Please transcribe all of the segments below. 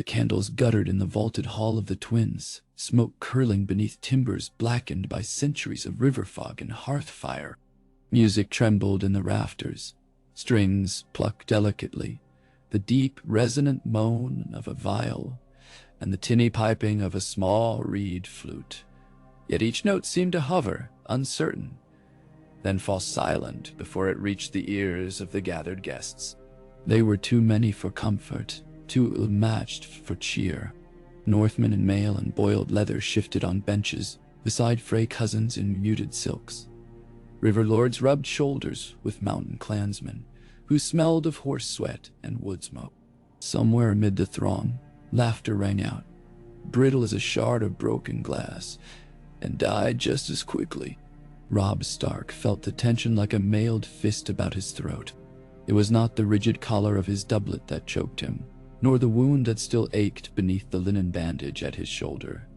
candles guttered in the vaulted hall of the twins, smoke curling beneath timbers blackened by centuries of river fog and hearth fire. Music trembled in the rafters, strings plucked delicately, the deep, resonant moan of a viol, and the tinny piping of a small reed flute. Yet each note seemed to hover, uncertain, then fall silent before it reached the ears of the gathered guests. They were too many for comfort, too ill-matched for cheer. Northmen in mail and boiled leather shifted on benches beside Frey cousins in muted silks. River lords rubbed shoulders with mountain clansmen who smelled of horse sweat and wood smoke. Somewhere amid the throng, laughter rang out, brittle as a shard of broken glass, and died just as quickly. Robb Stark felt the tension like a mailed fist about his throat. It was not the rigid collar of his doublet that choked him, nor the wound that still ached beneath the linen bandage at his shoulder,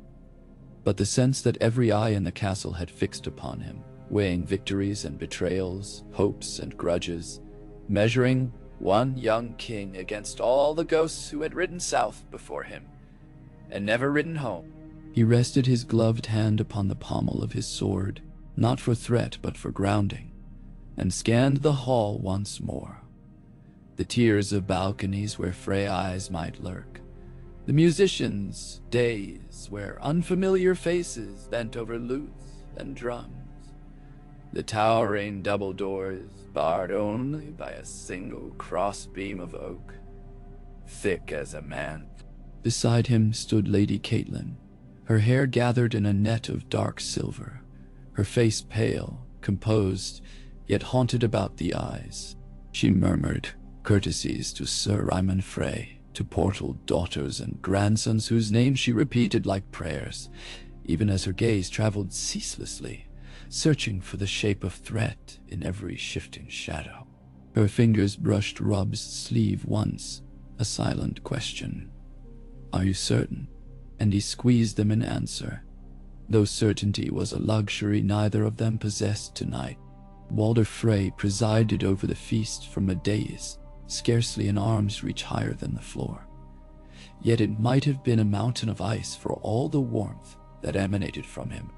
but the sense that every eye in the castle had fixed upon him, weighing victories and betrayals, hopes and grudges, measuring one young king against all the ghosts who had ridden south before him and never ridden home. He rested his gloved hand upon the pommel of his sword, not for threat but for grounding, and scanned the hall once more. The tiers of balconies where Frey eyes might lurk, the musicians' days where unfamiliar faces bent over lutes and drums, the towering double doors barred only by a single crossbeam of oak, thick as a man. Beside him stood Lady Caitlin, her hair gathered in a net of dark silver, her face pale, composed, yet haunted about the eyes. She murmured courtesies to Sir Ryman Frey, to portal daughters and grandsons whose names she repeated like prayers, even as her gaze traveled ceaselessly, searching for the shape of threat in every shifting shadow. Her fingers brushed Robb's sleeve once, a silent question. "Are you certain?" And he squeezed them in answer, though certainty was a luxury neither of them possessed tonight. Walder Frey presided over the feast from a dais, scarcely an arm's reach higher than the floor. Yet it might have been a mountain of ice for all the warmth that emanated from him.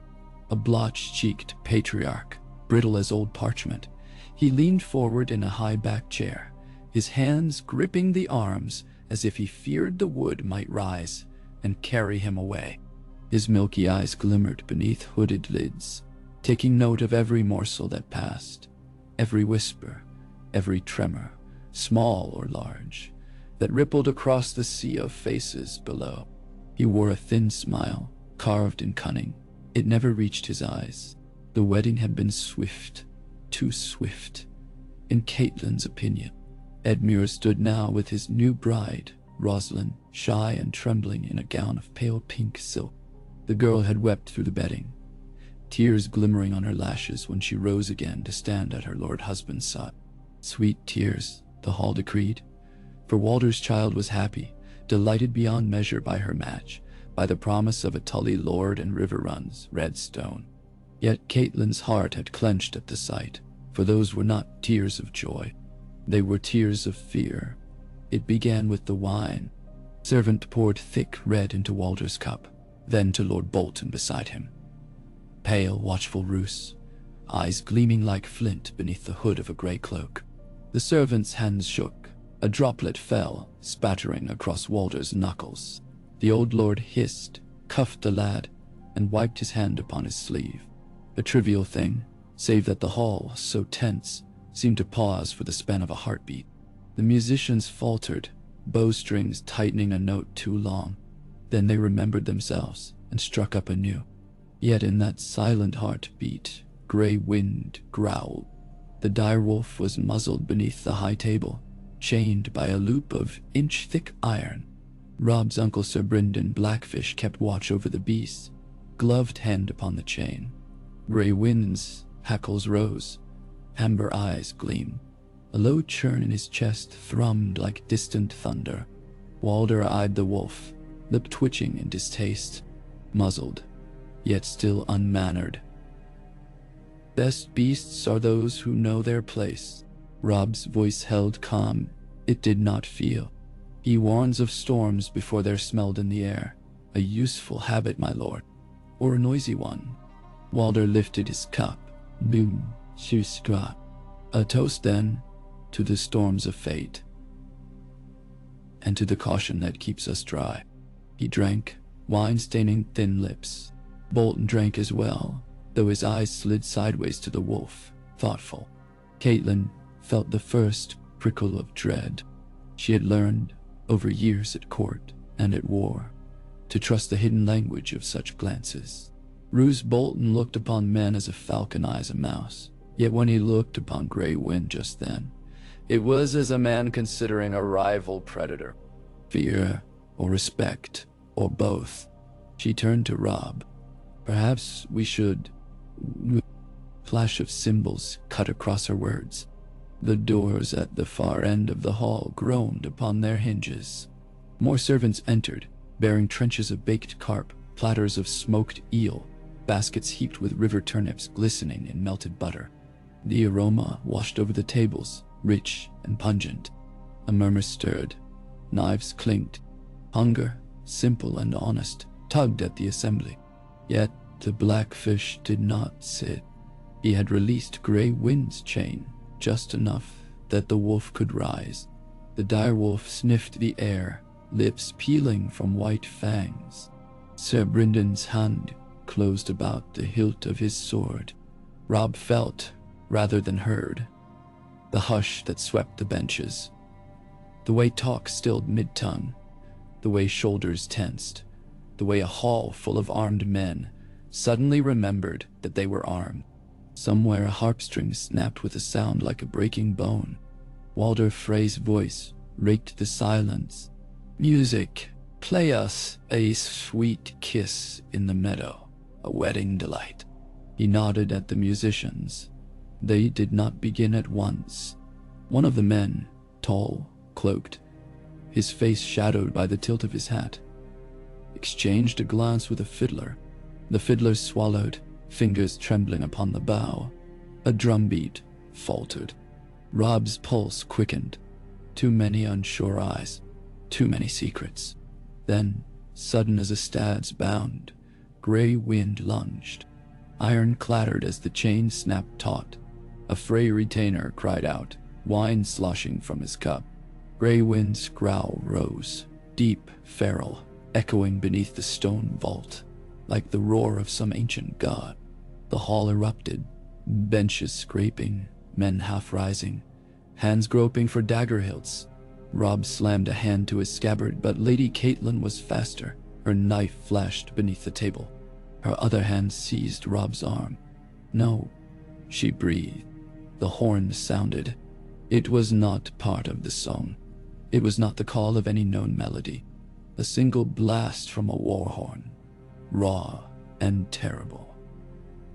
A blotch-cheeked patriarch, brittle as old parchment, he leaned forward in a high-backed chair, his hands gripping the arms as if he feared the wood might rise and carry him away. His milky eyes glimmered beneath hooded lids, taking note of every morsel that passed, every whisper, every tremor, small or large, that rippled across the sea of faces below. He wore a thin smile, carved in cunning. It never reached his eyes. The wedding had been swift, too swift, in Caitlin's opinion. Edmure stood now with his new bride, Rosalind, shy and trembling in a gown of pale pink silk. The girl had wept through the bedding, tears glimmering on her lashes when she rose again to stand at her lord husband's side. Sweet tears, the hall decreed, for Walder's child was happy, delighted beyond measure by her match, by the promise of a Tully lord and river runs, red stone. Yet Caitlin's heart had clenched at the sight, for those were not tears of joy. They were tears of fear. It began with the wine. Servant poured thick red into Walder's cup, then to Lord Bolton beside him. Pale, watchful Roose, eyes gleaming like flint beneath the hood of a grey cloak. The servant's hands shook. A droplet fell, spattering across Walder's knuckles. The old lord hissed, cuffed the lad, and wiped his hand upon his sleeve. A trivial thing, save that the hall, so tense, seemed to pause for the span of a heartbeat. The musicians faltered, bowstrings tightening a note too long. Then they remembered themselves and struck up anew. Yet in that silent heartbeat, grey wind growled. The direwolf was muzzled beneath the high table, chained by a loop of inch-thick iron. Robb's uncle Sir Brynden Blackfish kept watch over the beast, gloved hand upon the chain. Grey wind's hackles rose, amber eyes gleamed. A low churn in his chest thrummed like distant thunder. Walder eyed the wolf, lip twitching in distaste, muzzled, yet still unmannered. Best beasts are those who know their place. Robb's voice held calm. It did not feel. He warns of storms before they're smelled in the air. A useful habit, my lord. Or a noisy one. Walder lifted his cup. Boom, Shuskra. A toast, then, to the storms of fate, and to the caution that keeps us dry. He drank, wine staining thin lips. Bolton drank as well, though his eyes slid sideways to the wolf, thoughtful. Caitlin felt the first prickle of dread. She had learned, over years at court and at war, to trust the hidden language of such glances. Roose Bolton looked upon men as a falcon eyes a mouse, yet when he looked upon Grey Wind just then, it was as a man considering a rival predator. Fear or respect, or both. She turned to Rob. Perhaps we should... Flash of cymbals cut across her words. The doors at the far end of the hall groaned upon their hinges. More servants entered, bearing trenchers of baked carp, platters of smoked eel, baskets heaped with river turnips glistening in melted butter. The aroma washed over the tables, rich and pungent. A murmur stirred. Knives clinked. Hunger, simple and honest, tugged at the assembly. Yet the blackfish did not sit. He had released Grey Wind's chain, just enough that the wolf could rise. The direwolf sniffed the air, lips peeling from white fangs. Sir Brendan's hand closed about the hilt of his sword. Rob felt, rather than heard, the hush that swept the benches. The way talk stilled mid-tongue, the way shoulders tensed, the way a hall full of armed men suddenly remembered that they were armed. Somewhere a harpstring snapped with a sound like a breaking bone. Walder Frey's voice raked the silence. Music, play us a sweet kiss in the meadow, a wedding delight. He nodded at the musicians. They did not begin at once. One of the men, tall, cloaked, his face shadowed by the tilt of his hat, exchanged a glance with a fiddler. The fiddler swallowed, fingers trembling upon the bow. A drumbeat faltered. Rob's pulse quickened. Too many unsure eyes, too many secrets. Then, sudden as a stag's bound, Grey Wind lunged. Iron clattered as the chain snapped taut. A Frey retainer cried out, wine sloshing from his cup. Grey Wind's growl rose, deep, feral, echoing beneath the stone vault, like the roar of some ancient god. The hall erupted, benches scraping, men half rising, hands groping for dagger hilts. Rob slammed a hand to his scabbard, but Lady Caitlin was faster. Her knife flashed beneath the table. Her other hand seized Rob's arm. No, she breathed. The horn sounded. It was not part of the song. It was not the call of any known melody. A single blast from a war horn, raw and terrible,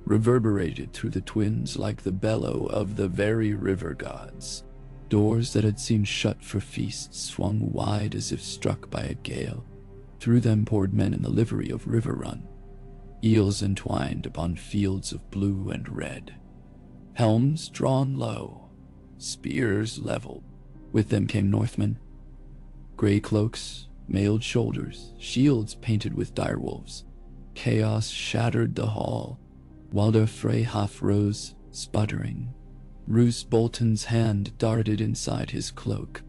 reverberated through the twins like the bellow of the very river gods. Doors that had seemed shut for feasts swung wide as if struck by a gale. Through them poured men in the livery of River Run, eels entwined upon fields of blue and red, helms drawn low, spears leveled. With them came Northmen, gray cloaks, mailed shoulders, shields painted with direwolves. Chaos shattered the hall. Walder Frey half rose, sputtering. Roose Bolton's hand darted inside his cloak.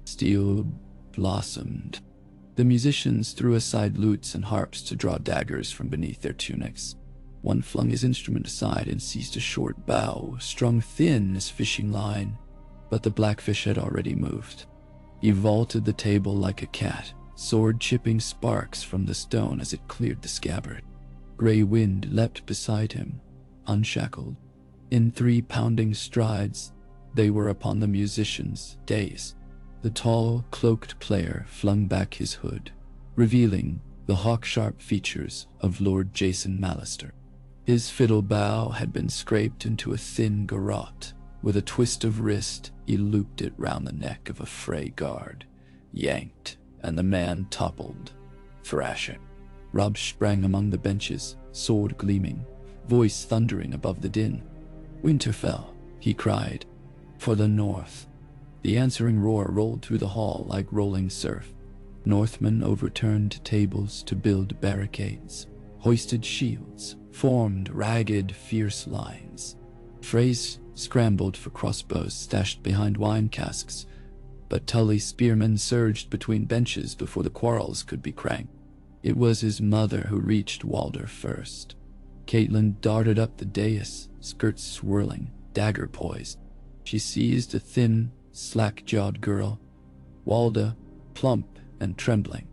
Steel blossomed. The musicians threw aside lutes and harps to draw daggers from beneath their tunics. One flung his instrument aside and seized a short bow, strung thin as fishing line. But the blackfish had already moved. He vaulted the table like a cat, sword chipping sparks from the stone as it cleared the scabbard. Grey Wind leapt beside him, unshackled. In 3 pounding strides, they were upon the musician's dais. The tall, cloaked player flung back his hood, revealing the hawk-sharp features of Lord Jason Mallister. His fiddle bow had been scraped into a thin garrote. With a twist of wrist, he looped it round the neck of a Frey guard, yanked, and the man toppled, thrashing. Rob sprang among the benches, sword gleaming, voice thundering above the din. "Winterfell," he cried, "for the north." The answering roar rolled through the hall like rolling surf. Northmen overturned tables to build barricades, hoisted shields, formed ragged, fierce lines. Freys scrambled for crossbows stashed behind wine casks, but Tully's spearmen surged between benches before the quarrels could be cranked. It was his mother who reached Walder first. Caitlin darted up the dais, skirts swirling, dagger poised. She seized a thin, slack-jawed girl, Walder, plump and trembling,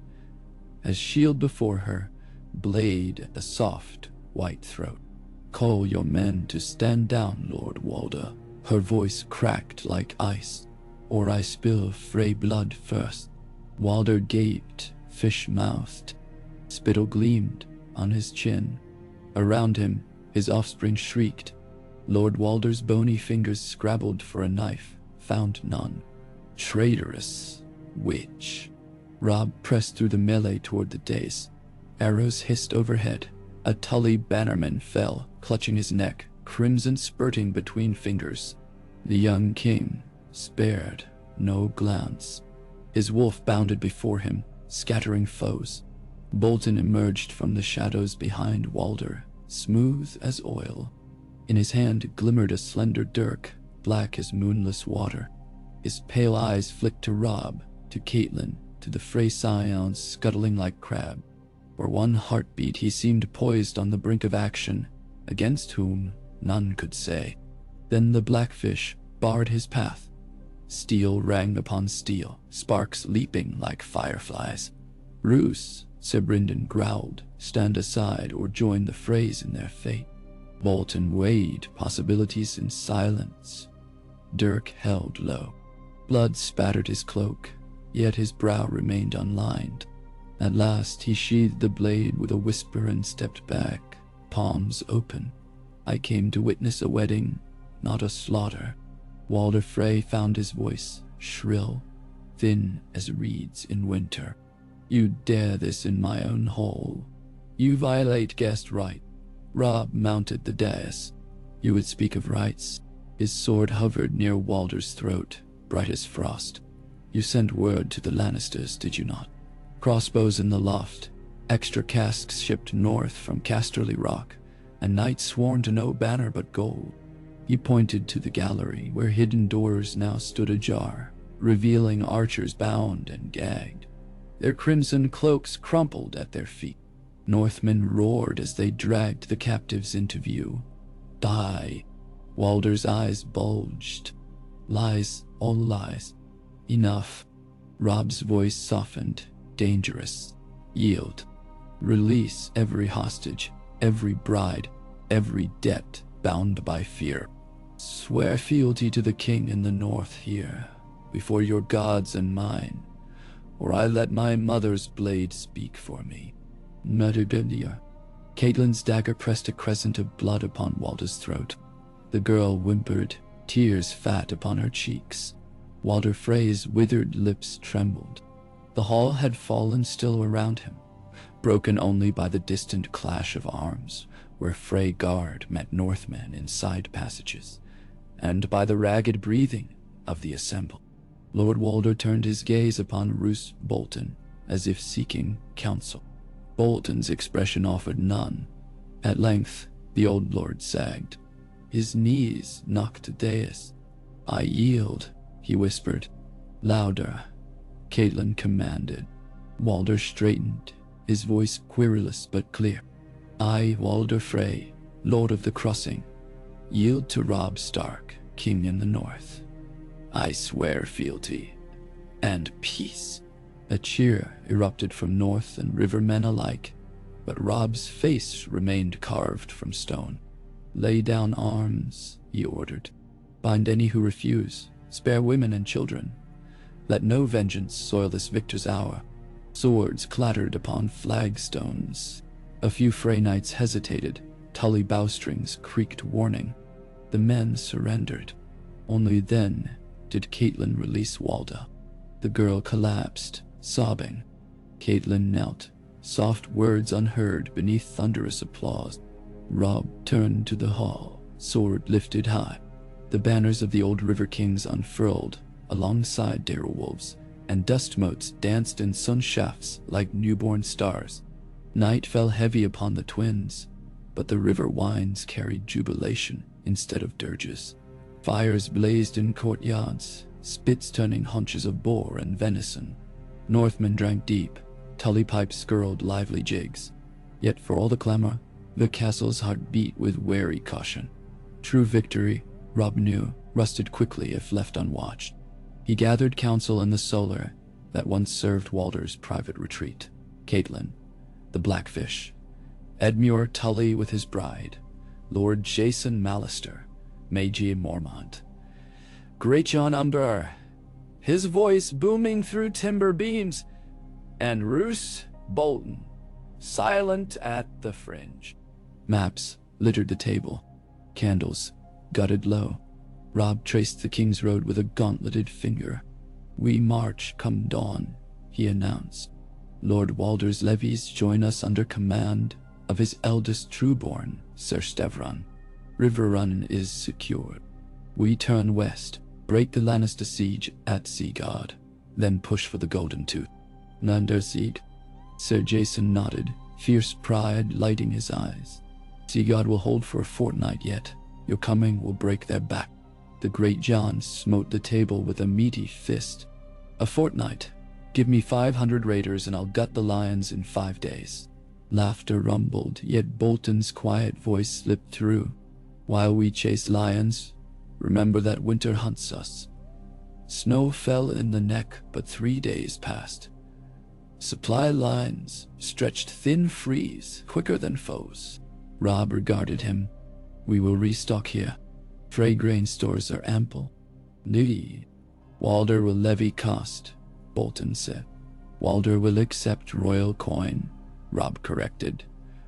as shield before her, blade at the soft, white throat. "Call your men to stand down, Lord Walder." Her voice cracked like ice. "Or I spill Frey blood first." Walder gaped, fish-mouthed. Spittle gleamed on his chin. Around him, his offspring shrieked. Lord Walder's bony fingers scrabbled for a knife, found none. Traitorous witch. Rob pressed through the melee toward the dais. Arrows hissed overhead. A Tully bannerman fell, clutching his neck, crimson spurting between fingers. The young king spared no glance. His wolf bounded before him, scattering foes. Bolton emerged from the shadows behind Walder, smooth as oil. In his hand glimmered a slender dirk, black as moonless water. His pale eyes flicked to Rob, to Caitlin, to the Frey scions scuttling like crab. For one heartbeat he seemed poised on the brink of action, against whom none could say. Then the blackfish barred his path. Steel rang upon steel, sparks leaping like fireflies. "Roos," Sebrindan growled, "stand aside or join the Freys in their fate." Bolton weighed possibilities in silence. Dirk held low. Blood spattered his cloak, yet his brow remained unlined. At last he sheathed the blade with a whisper and stepped back, palms open. "I came to witness a wedding, not a slaughter." Walder Frey found his voice, shrill, thin as reeds in winter. "You dare this in my own hall. You violate guest right." Rob mounted the dais. "You would speak of rights." His sword hovered near Walder's throat, bright as frost. "You sent word to the Lannisters, did you not? Crossbows in the loft, extra casks shipped north from Casterly Rock, and knights sworn to no banner but gold." He pointed to the gallery, where hidden doors now stood ajar, revealing archers bound and gagged. Their crimson cloaks crumpled at their feet. Northmen roared as they dragged the captives into view. "Die!" Walder's eyes bulged. "Lies, all lies." "Enough." Rob's voice softened, dangerous. "Yield. Release every hostage, every bride, every debt bound by fear. Swear fealty to the king in the north here, before your gods and mine, or I let my mother's blade speak for me." Murderbilia. Caitlin's dagger pressed a crescent of blood upon Walder's throat. The girl whimpered, tears fat upon her cheeks. Walder Frey's withered lips trembled. The hall had fallen still around him, broken only by the distant clash of arms, where Frey guard met Northmen in side passages, and by the ragged breathing of the assembled. Lord Walder turned his gaze upon Roose Bolton, as if seeking counsel. Bolton's expression offered none. At length, the old lord sagged. His knees knocked the dais. "I yield," he whispered. "Louder," Caitlin commanded. Walder straightened, his voice querulous but clear. "I, Walder Frey, Lord of the Crossing, yield to Robb Stark, King in the North. I swear fealty and peace." A cheer erupted from North and Rivermen alike, but Robb's face remained carved from stone. "Lay down arms," he ordered. "Bind any who refuse. Spare women and children. Let no vengeance soil this victor's hour." Swords clattered upon flagstones. A few Frey knights hesitated. Tully bowstrings creaked warning. The men surrendered. Only then did Caitlin release Walder. The girl collapsed, sobbing. Caitlin knelt, soft words unheard beneath thunderous applause. Robb turned to the hall, sword lifted high. The banners of the old River Kings unfurled, alongside direwolves, and dust motes danced in sun shafts like newborn stars. Night fell heavy upon the twins, but the river winds carried jubilation instead of dirges. Fires blazed in courtyards, spits turning haunches of boar and venison. Northmen drank deep, tully pipes skirled lively jigs. Yet for all the clamor, the castle's heart beat with wary caution. True victory, Rob knew, rusted quickly if left unwatched. He gathered counsel in the solar that once served Walder's private retreat. Caitlin, the Blackfish, Edmure Tully with his bride, Lord Jason Mallister, Magie Mormont, Great John Umber, his voice booming through timber beams, and Roose Bolton, silent at the fringe. Maps littered the table, candles gutted low. Rob traced the King's Road with a gauntleted finger. "We march come dawn," he announced. "Lord Walder's levies join us under command of his eldest trueborn, Sir Stevron. River Run is secured. We turn west, break the Lannister siege at Seagard, then push for the Golden Tooth." "Under siege?" Sir Jason nodded, fierce pride lighting his eyes. "Seagard will hold for a fortnight yet. Your coming will break their back." The Great John smote the table with a meaty fist. "A fortnight. Give me 500 raiders and I'll gut the lions in 5 days." Laughter rumbled, yet Bolton's quiet voice slipped through. "While we chase lions, remember that winter hunts us. Snow fell in the neck, but 3 days passed. Supply lines stretched thin freeze, quicker than foes." Rob regarded him. "We will restock here. Frey grain stores are ample." "Nee. Walder will levy cost," Bolton said. "Walder will accept royal coin," Rob corrected,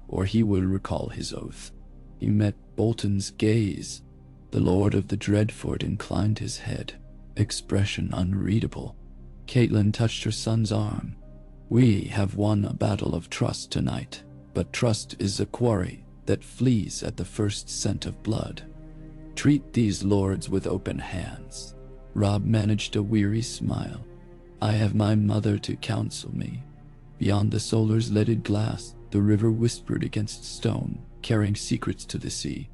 "or he will recall his oath." He met Bolton's gaze. The Lord of the Dreadfort inclined his head, expression unreadable. Caitlin touched her son's arm. "We have won a battle of trust tonight, but trust is a quarry that flees at the first scent of blood. Treat these lords with open hands." Rob managed a weary smile. "I have my mother to counsel me." Beyond the solar's leaded glass, the river whispered against stone, carrying secrets to the sea.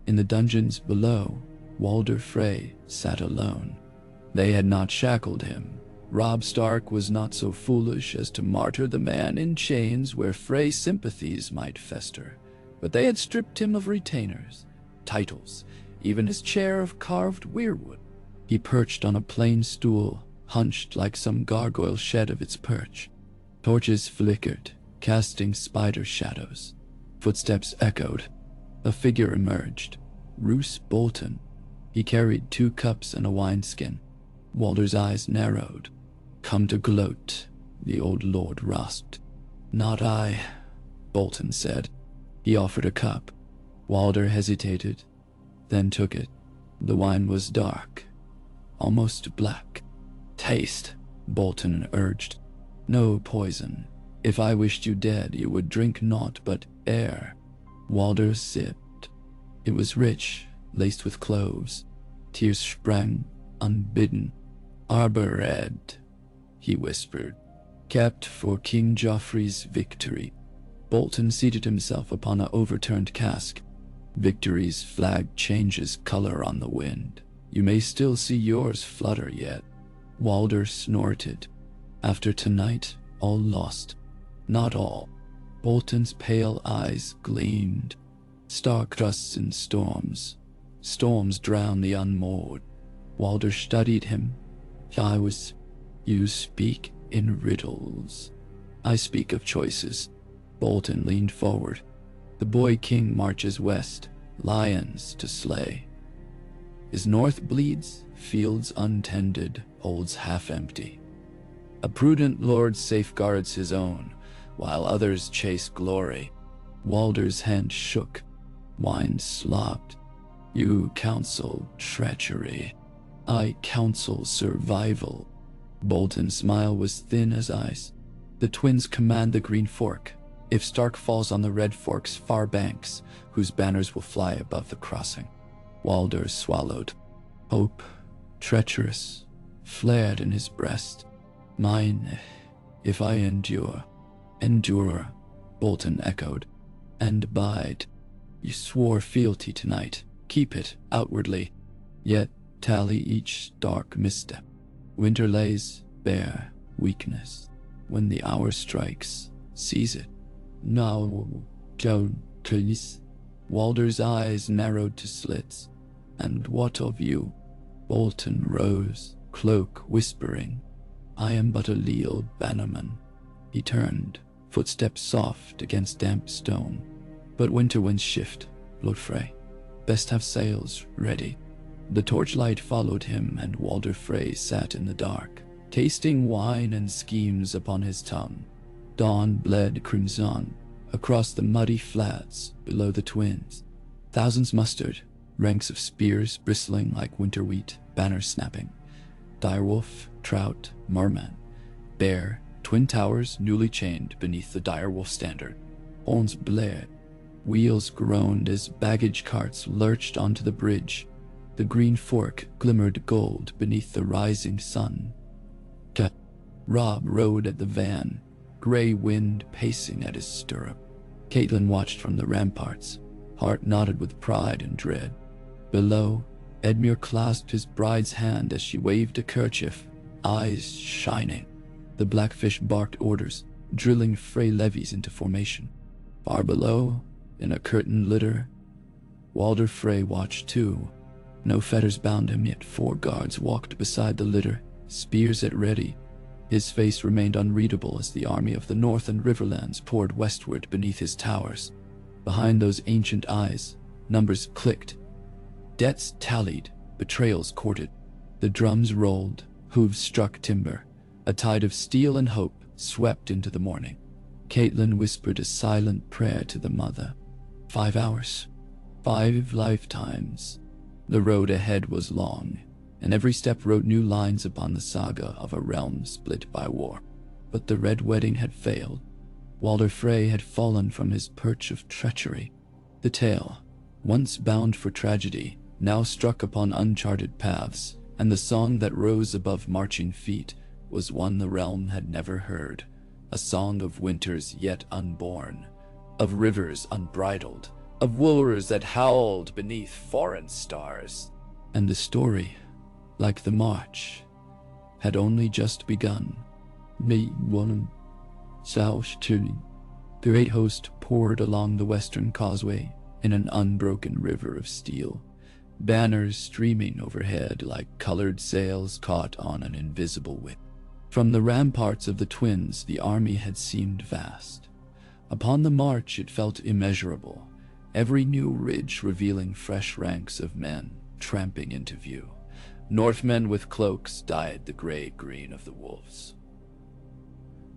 In the dungeons below, Walder Frey sat alone. They had not shackled him. Robb Stark was not so foolish as to martyr the man in chains where Frey sympathies might fester, but they had stripped him of retainers, titles, even his chair of carved weirwood. He perched on a plain stool, hunched like some gargoyle shed of its perch. Torches flickered, casting spider shadows. Footsteps echoed. A figure emerged. Roose Bolton. He carried 2 cups and a wineskin. Walder's eyes narrowed. "Come to gloat," the old lord rasped. "Not I," Bolton said. He offered a cup. Walder hesitated, then took it. The wine was dark, almost black. "Taste," Bolton urged. "No poison. If I wished you dead, you would drink naught but air." Walder sipped. It was rich, laced with cloves. Tears sprang, unbidden. "Arbor Red," he whispered, "kept for King Joffrey's victory." Bolton seated himself upon an overturned cask. "Victory's flag changes color on the wind. You may still see yours flutter yet." Walder snorted. "After tonight, all lost." "Not all." Bolton's pale eyes gleamed. "Star-crusts in storms. Storms drown the unmoored." Walder studied him. "You speak in riddles." "I speak of choices." Bolton leaned forward. "The boy king marches west, lions to slay. His north bleeds, fields untended, holds half empty. A prudent lord safeguards his own, while others chase glory." Walder's hand shook. Wine slopped. "You counsel treachery. I counsel survival." Bolton's smile was thin as ice. "The twins command the Green Fork. If Stark falls on the Red Fork's far banks, whose banners will fly above the crossing?" Walder swallowed. "Hope, treacherous, flared in his breast. Mine, if I endure. Endure, Bolton echoed. And abide. You swore fealty tonight. Keep it outwardly. Yet tally each dark misstep. Winter lays bare weakness. When the hour strikes, seize it. Now, Joan, please. Walder's eyes narrowed to slits. And what of you? Bolton rose, cloak whispering. I am but a leal bannerman. He turned, footsteps soft against damp stone. But winter winds shift, Lord Frey. Best have sails ready. The torchlight followed him, and Walder Frey sat in the dark, tasting wine and schemes upon his tongue. Dawn bled crimson across the muddy flats below the twins. Thousands mustered, ranks of spears bristling like winter wheat, banners snapping. Direwolf, trout, merman, bear, twin towers newly chained beneath the direwolf standard. Horns blared. Wheels groaned as baggage carts lurched onto the bridge. The green fork glimmered gold beneath the rising sun. Rob rode at the van, gray wind pacing at his stirrup. Caitlin watched from the ramparts, heart knotted with pride and dread. Below, Edmure clasped his bride's hand as she waved a kerchief, eyes shining. The blackfish barked orders, drilling Frey levies into formation. Far below, in a curtained litter, Walder Frey watched too. No fetters bound him, yet 4 guards walked beside the litter, spears at ready. His face remained unreadable as the army of the north and riverlands poured westward beneath his towers. Behind those ancient eyes, numbers clicked. Debts tallied, betrayals courted. The drums rolled, hooves struck timber. A tide of steel and hope swept into the morning. Caitlin whispered a silent prayer to the mother. 5 hours. 5 lifetimes. The road ahead was long, and every step wrote new lines upon the saga of a realm split by war. But the red wedding had failed. Walder Frey had fallen from his perch of treachery. The tale, once bound for tragedy, now struck upon uncharted paths, and the song that rose above marching feet was one the realm had never heard, a song of winters yet unborn, of rivers unbridled, of wooers that howled beneath foreign stars. And the story, like the march, had only just begun. Me one south to the great host poured along the western causeway in an unbroken river of steel, banners streaming overhead like colored sails caught on an invisible whip. From the ramparts of the twins, the army had seemed vast. Upon the march, it felt immeasurable, every new ridge revealing fresh ranks of men tramping into view. Northmen with cloaks dyed the gray-green of the wolves.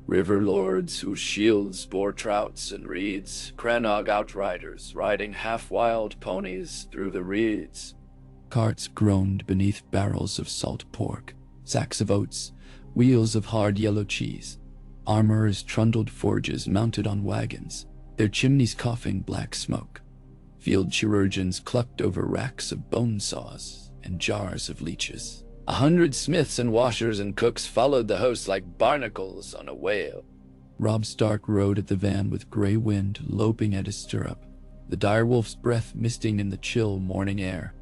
River lords whose shields bore trouts and reeds, Crannog outriders riding half-wild ponies through the reeds. Carts groaned beneath barrels of salt pork, sacks of oats, wheels of hard yellow cheese. Armorers trundled forges mounted on wagons, their chimneys coughing black smoke. Field chirurgeons clucked over racks of bone saws and jars of leeches. 100 smiths and washers and cooks followed the host like barnacles on a whale. Rob Stark rode at the van with gray wind loping at his stirrup, the direwolf's breath misting in the chill morning air.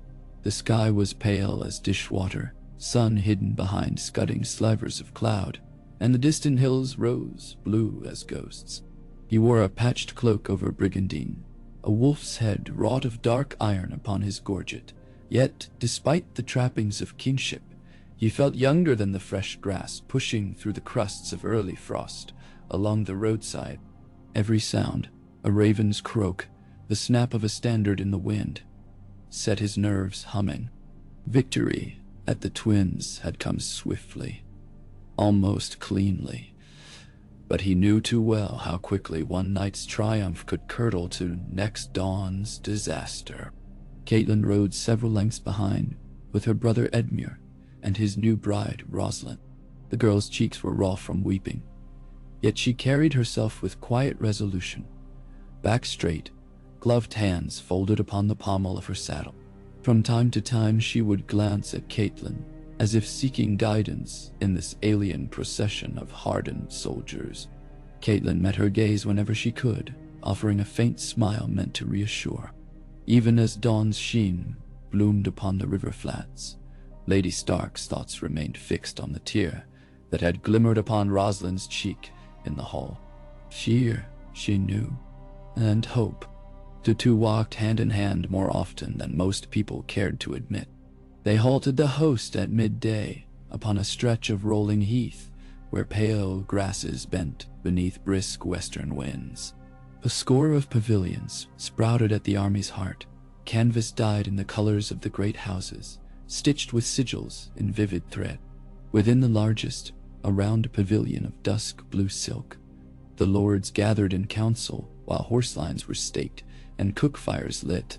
The sky was pale as dishwater, sun hidden behind scudding slivers of cloud, and the distant hills rose blue as ghosts. He wore a patched cloak over brigandine, a wolf's head wrought of dark iron upon his gorget. Yet, despite the trappings of kingship, he felt younger than the fresh grass pushing through the crusts of early frost along the roadside. Every sound, a raven's croak, the snap of a standard in the wind, set his nerves humming. Victory at the twins had come swiftly, almost cleanly, but he knew too well how quickly one night's triumph could curdle to next dawn's disaster. Caitlin rode several lengths behind, with her brother Edmure and his new bride, Rosalind. The girl's cheeks were raw from weeping, yet she carried herself with quiet resolution, back straight, gloved hands folded upon the pommel of her saddle. From time to time she would glance at Caitlin, as if seeking guidance in this alien procession of hardened soldiers. Caitlin met her gaze whenever she could, offering a faint smile meant to reassure. Even as dawn's sheen bloomed upon the river flats, Lady Stark's thoughts remained fixed on the tear that had glimmered upon Rosalind's cheek in the hall. Fear, she knew, and hope. The two walked hand in hand more often than most people cared to admit. They halted the host at midday upon a stretch of rolling heath where pale grasses bent beneath brisk western winds. A score of pavilions sprouted at the army's heart, canvas dyed in the colors of the great houses, stitched with sigils in vivid thread. Within the largest, a round pavilion of dusk blue silk, the lords gathered in council while horse lines were staked and cook fires lit.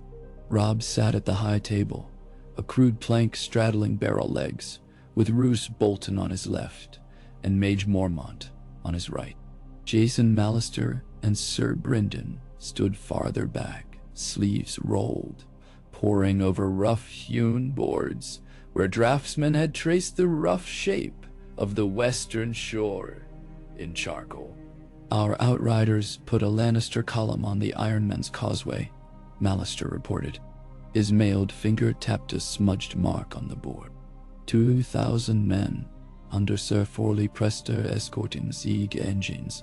Robb sat at the high table, a crude plank straddling barrel legs, with Roose Bolton on his left and Mage Mormont on his right. Jason Mallister and Sir Brynden stood farther back, sleeves rolled, poring over rough-hewn boards where draftsmen had traced the rough shape of the western shore in charcoal. Our outriders put a Lannister column on the Ironman's causeway, Mallister reported. His mailed finger tapped a smudged mark on the board. 2,000 men, under Sir Forley Prester escorting siege engines,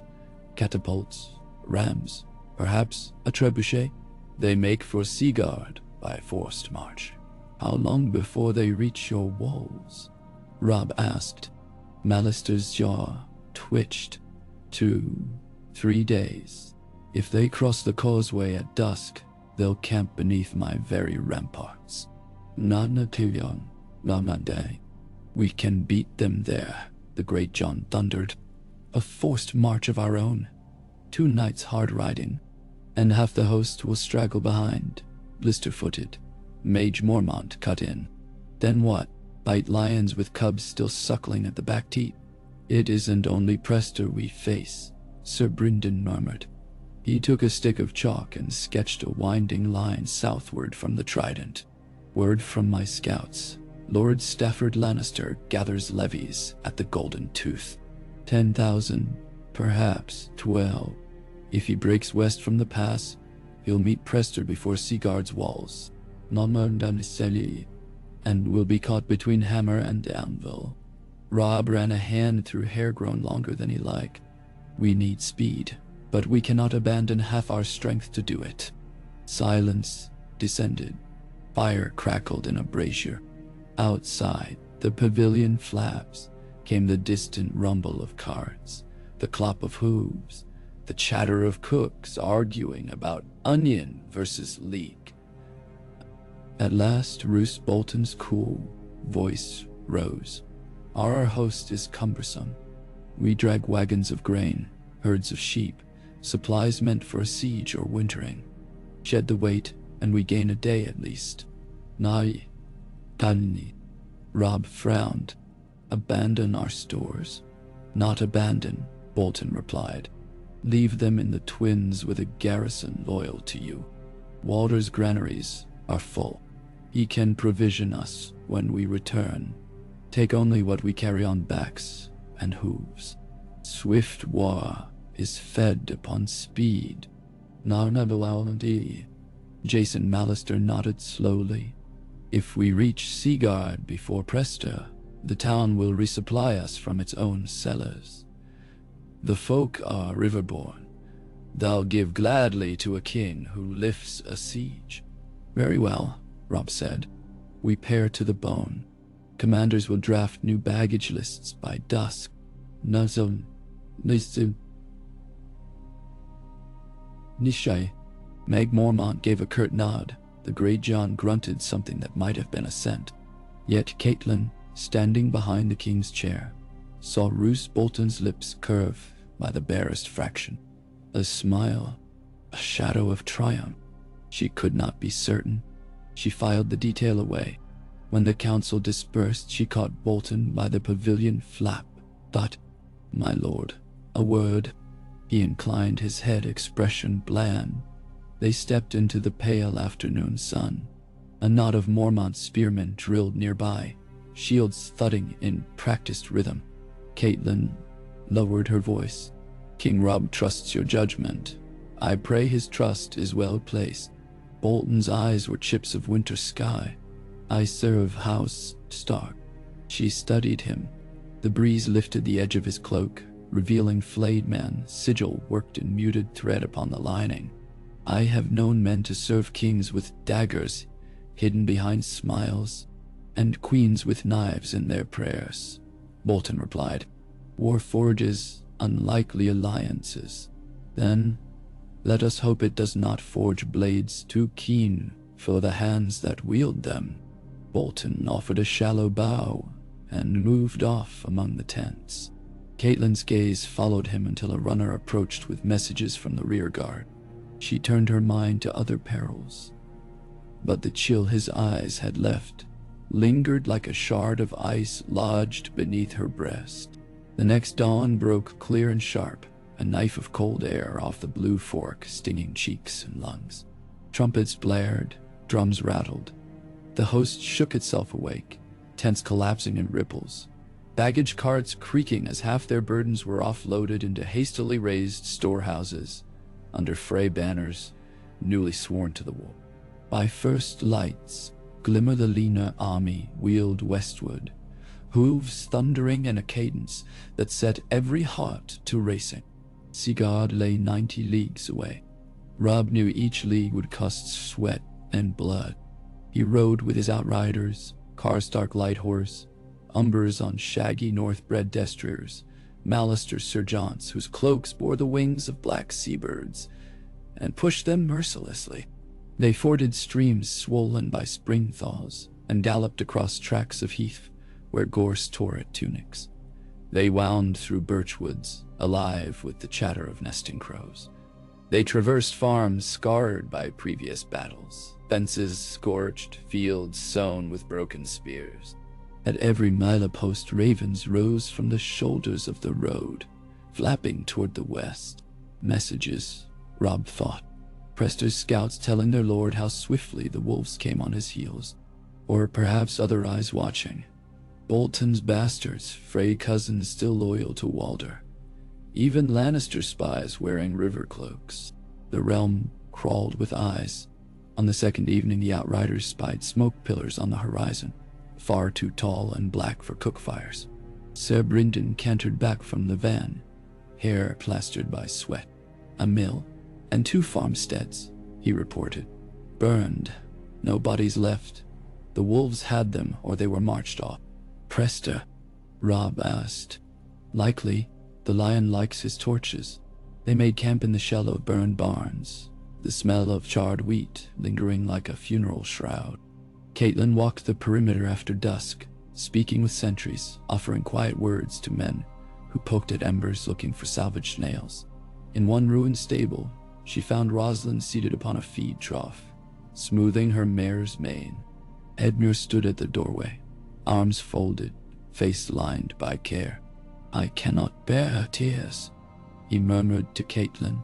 catapults, rams, perhaps a trebuchet. They make for Seaguard by forced march. How long before they reach your walls? Robb asked. Mallister's jaw twitched. 2-3 days. If they cross the causeway at dusk, they'll camp beneath my very ramparts. Nanatilyon, Namande. We can beat them there, the Great John thundered. A forced march of our own. 2 nights hard riding, and half the host will straggle behind, blister-footed. Mage Mormont cut in. Then what? Bite lions with cubs still suckling at the back teat? It isn't only Prester we face, Sir Brynden murmured. He took a stick of chalk and sketched a winding line southward from the Trident. Word from my scouts. Lord Stafford Lannister gathers levies at the Golden Tooth. 10,000, perhaps 12. If he breaks west from the pass, he'll meet Prester before Seaguard's walls, and will be caught between hammer and anvil. Robb ran a hand through hair grown longer than he liked. We need speed, but we cannot abandon half our strength to do it. Silence descended. Fire crackled in a brazier. Outside the pavilion flaps came the distant rumble of carts, the clop of hooves, the chatter of cooks arguing about onion versus leek. At last, Roose Bolton's cool voice rose. Our host is cumbersome. We drag wagons of grain, herds of sheep, supplies meant for a siege or wintering. Shed the weight, and we gain a day at least. Nai, Kalni. Robb frowned. Abandon our stores? Not abandon, Bolton replied. Leave them in the Twins with a garrison loyal to you. Walder's granaries are full. He can provision us when we return. Take only what we carry on backs and hooves. Swift war is fed upon speed. Narnabawaldi. Jason Mallister nodded slowly. If we reach Seaguard before Prester, the town will resupply us from its own cellars. The folk are riverborn. They'll give gladly to a king who lifts a siege. Very well, Robb said. We pair to the bone. Commanders will draft new baggage lists by dusk. Nishai. Meg Mormont gave a curt nod. The Great John grunted something that might have been assent. Yet Caitlin, standing behind the king's chair, saw Roose Bolton's lips curve by the barest fraction. A smile, a shadow of triumph. She could not be certain. She filed the detail away. When the council dispersed, she caught Bolton by the pavilion flap. But, my lord, a word. He inclined his head, expression bland. They stepped into the pale afternoon sun. A knot of Mormont spearmen drilled nearby, shields thudding in practiced rhythm. Caitlin lowered her voice. King Robb trusts your judgment. I pray his trust is well placed. Bolton's eyes were chips of winter sky. I serve House Stark. She studied him. The breeze lifted the edge of his cloak, revealing flayed man's sigil worked in muted thread upon the lining. I have known men to serve kings with daggers hidden behind smiles, and queens with knives in their prayers, Bolton replied. War forges unlikely alliances. Then, let us hope it does not forge blades too keen for the hands that wield them. Bolton offered a shallow bow and moved off among the tents. Caitlin's gaze followed him until a runner approached with messages from the rear guard. She turned her mind to other perils, but the chill his eyes had left lingered like a shard of ice lodged beneath her breast. The next dawn broke clear and sharp, a knife of cold air off the blue fork stinging cheeks and lungs. Trumpets blared, drums rattled. The host shook itself awake, tents collapsing in ripples, baggage carts creaking as half their burdens were offloaded into hastily raised storehouses under Frey banners newly sworn to the war. By first lights, glimmer the leaner army wheeled westward, hooves thundering in a cadence that set every heart to racing. Sigurd lay 90 leagues away. Robb knew each league would cost sweat and blood. He rode with his outriders, Karstark light horse, Umbers on shaggy north-bred destriers, Malisters sergeants whose cloaks bore the wings of black seabirds, and pushed them mercilessly. They forded streams swollen by spring thaws and galloped across tracts of heath where gorse tore at tunics. They wound through birchwoods, alive with the chatter of nesting crows. They traversed farms scarred by previous battles, fences scorched, fields sown with broken spears. At every milepost, ravens rose from the shoulders of the road, flapping toward the west. Messages, Robb thought. Prester's scouts telling their lord how swiftly the wolves came on his heels. Or perhaps other eyes watching. Bolton's bastards, Frey cousins still loyal to Walder. Even Lannister spies wearing river cloaks. The realm crawled with eyes. On the second evening, the outriders spied smoke pillars on the horizon, far too tall and black for cook fires. Ser Brynden cantered back from the van, hair plastered by sweat. A mill and 2 farmsteads, he reported. Burned, no bodies left. The wolves had them or they were marched off. Prester? Robb asked. Likely, the lion likes his torches. They made camp in the shell of burned barns, the smell of charred wheat lingering like a funeral shroud. Caitlin walked the perimeter after dusk, speaking with sentries, offering quiet words to men who poked at embers looking for salvaged nails. In one ruined stable, she found Rosalind seated upon a feed trough, smoothing her mare's mane. Edmure stood at the doorway, arms folded, face lined by care. I cannot bear her tears, he murmured to Caitlin.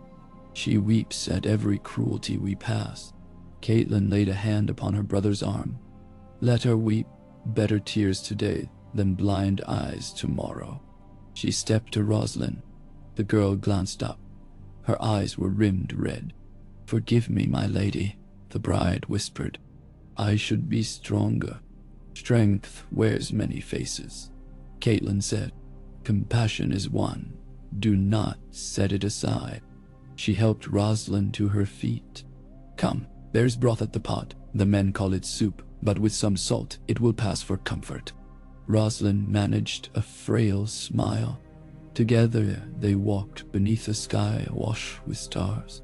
She weeps at every cruelty we pass. Caitlin laid a hand upon her brother's arm. Let her weep, better tears today than blind eyes tomorrow. She stepped to Rosalind. The girl glanced up. Her eyes were rimmed red. Forgive me, my lady, the bride whispered. I should be stronger. Strength wears many faces. Caitlin said, compassion is one. Do not set it aside. She helped Rosalind to her feet. Come, there's broth at the pot. The men call it soup, but with some salt it will pass for comfort. Rosalind managed a frail smile. Together they walked beneath a sky awash with stars.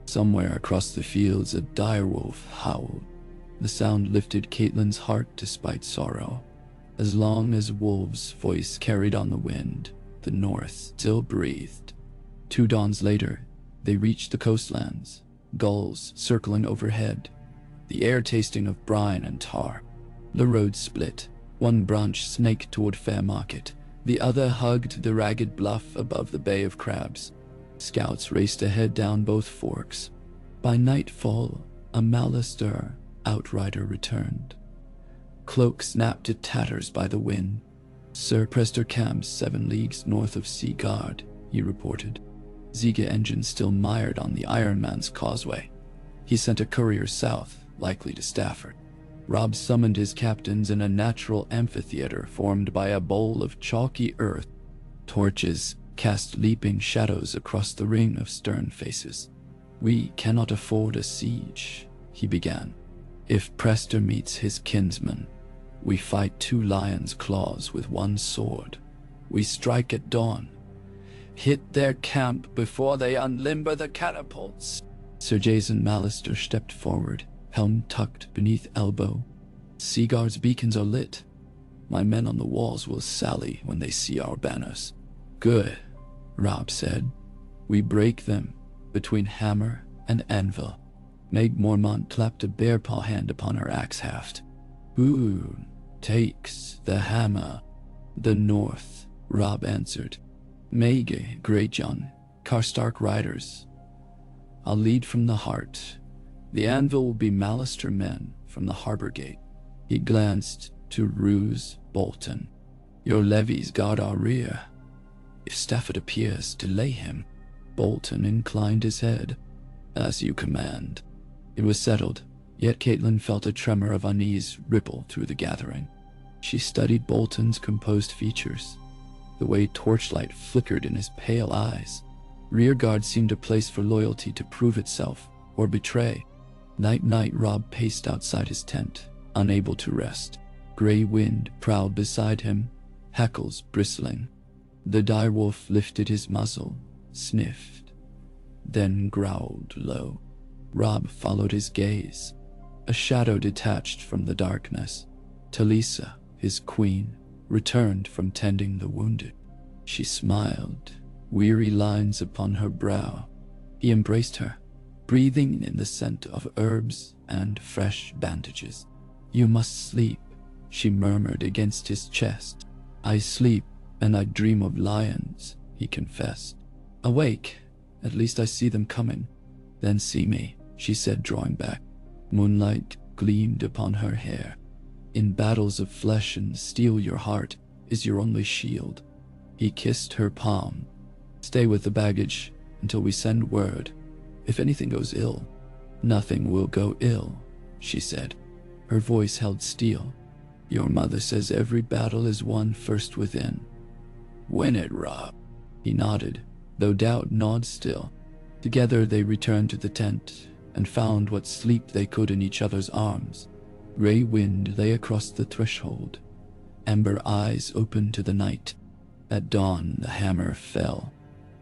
Somewhere across the fields a direwolf howled. The sound lifted Caitlin's heart despite sorrow. As long as wolf's voice carried on the wind, the north still breathed. 2 dawns later, they reached the coastlands, gulls circling overhead, the air tasting of brine and tar. The road split. One branch snaked toward Fair Market, the other hugged the ragged bluff above the Bay of Crabs. Scouts raced ahead down both forks. By nightfall, a Mallister outrider returned. cloak snapped to tatters by the wind. "Sir Prester camps 7 leagues north of Seagard," he reported. "Ziga engine still mired on the Iron Man's causeway. He sent a courier south, likely to Stafford." Rob summoned his captains in a natural amphitheater formed by a bowl of chalky earth. Torches cast leaping shadows across the ring of stern faces. "We cannot afford a siege," he began. "If Prester meets his kinsman, we fight 2 lions' claws with 1 sword. We strike at dawn, hit their camp before they unlimber the catapults." Sir Jason Mallister stepped forward, helm tucked beneath elbow. "Seagard's beacons are lit. My men on the walls will sally when they see our banners." "Good," Rob said. "We break them between hammer and anvil." Meg Mormont clapped a bare-paw hand upon her axe haft. "Who takes the hammer?" "The North," Rob answered. "Maege, Greyjohn, Karstark riders. I'll lead from the heart. The anvil will be Mallister men from the harbor gate." He glanced to Roose Bolton. "Your levies guard our rear. If Stafford appears, delay him." Bolton inclined his head. "As you command." It was settled, yet Caitlin felt a tremor of unease ripple through the gathering. She studied Bolton's composed features, the way torchlight flickered in his pale eyes. Rearguard seemed a place for loyalty to prove itself or betray. Night, Rob paced outside his tent, unable to rest. Grey wind prowled beside him, hackles bristling. The direwolf lifted his muzzle, sniffed, then growled low. Rob followed his gaze. A shadow detached from the darkness. Talisa, his queen, returned from tending the wounded. She smiled, weary lines upon her brow. He embraced her, breathing in the scent of herbs and fresh bandages. "You must sleep," she murmured against his chest. "I sleep and I dream of lions," he confessed. "Awake, at least I see them coming." "Then see me," she said, drawing back. Moonlight gleamed upon her hair. "In battles of flesh and steel your heart is your only shield." He kissed her palm. "Stay with the baggage until we send word. If anything goes ill." "Nothing will go ill," she said. Her voice held steel. "Your mother says every battle is won first within." "Win it, Rob." He nodded, though doubt gnawed still. Together they returned to the tent and found what sleep they could in each other's arms. Grey wind lay across the threshold, amber eyes open to the night. At dawn the hammer fell.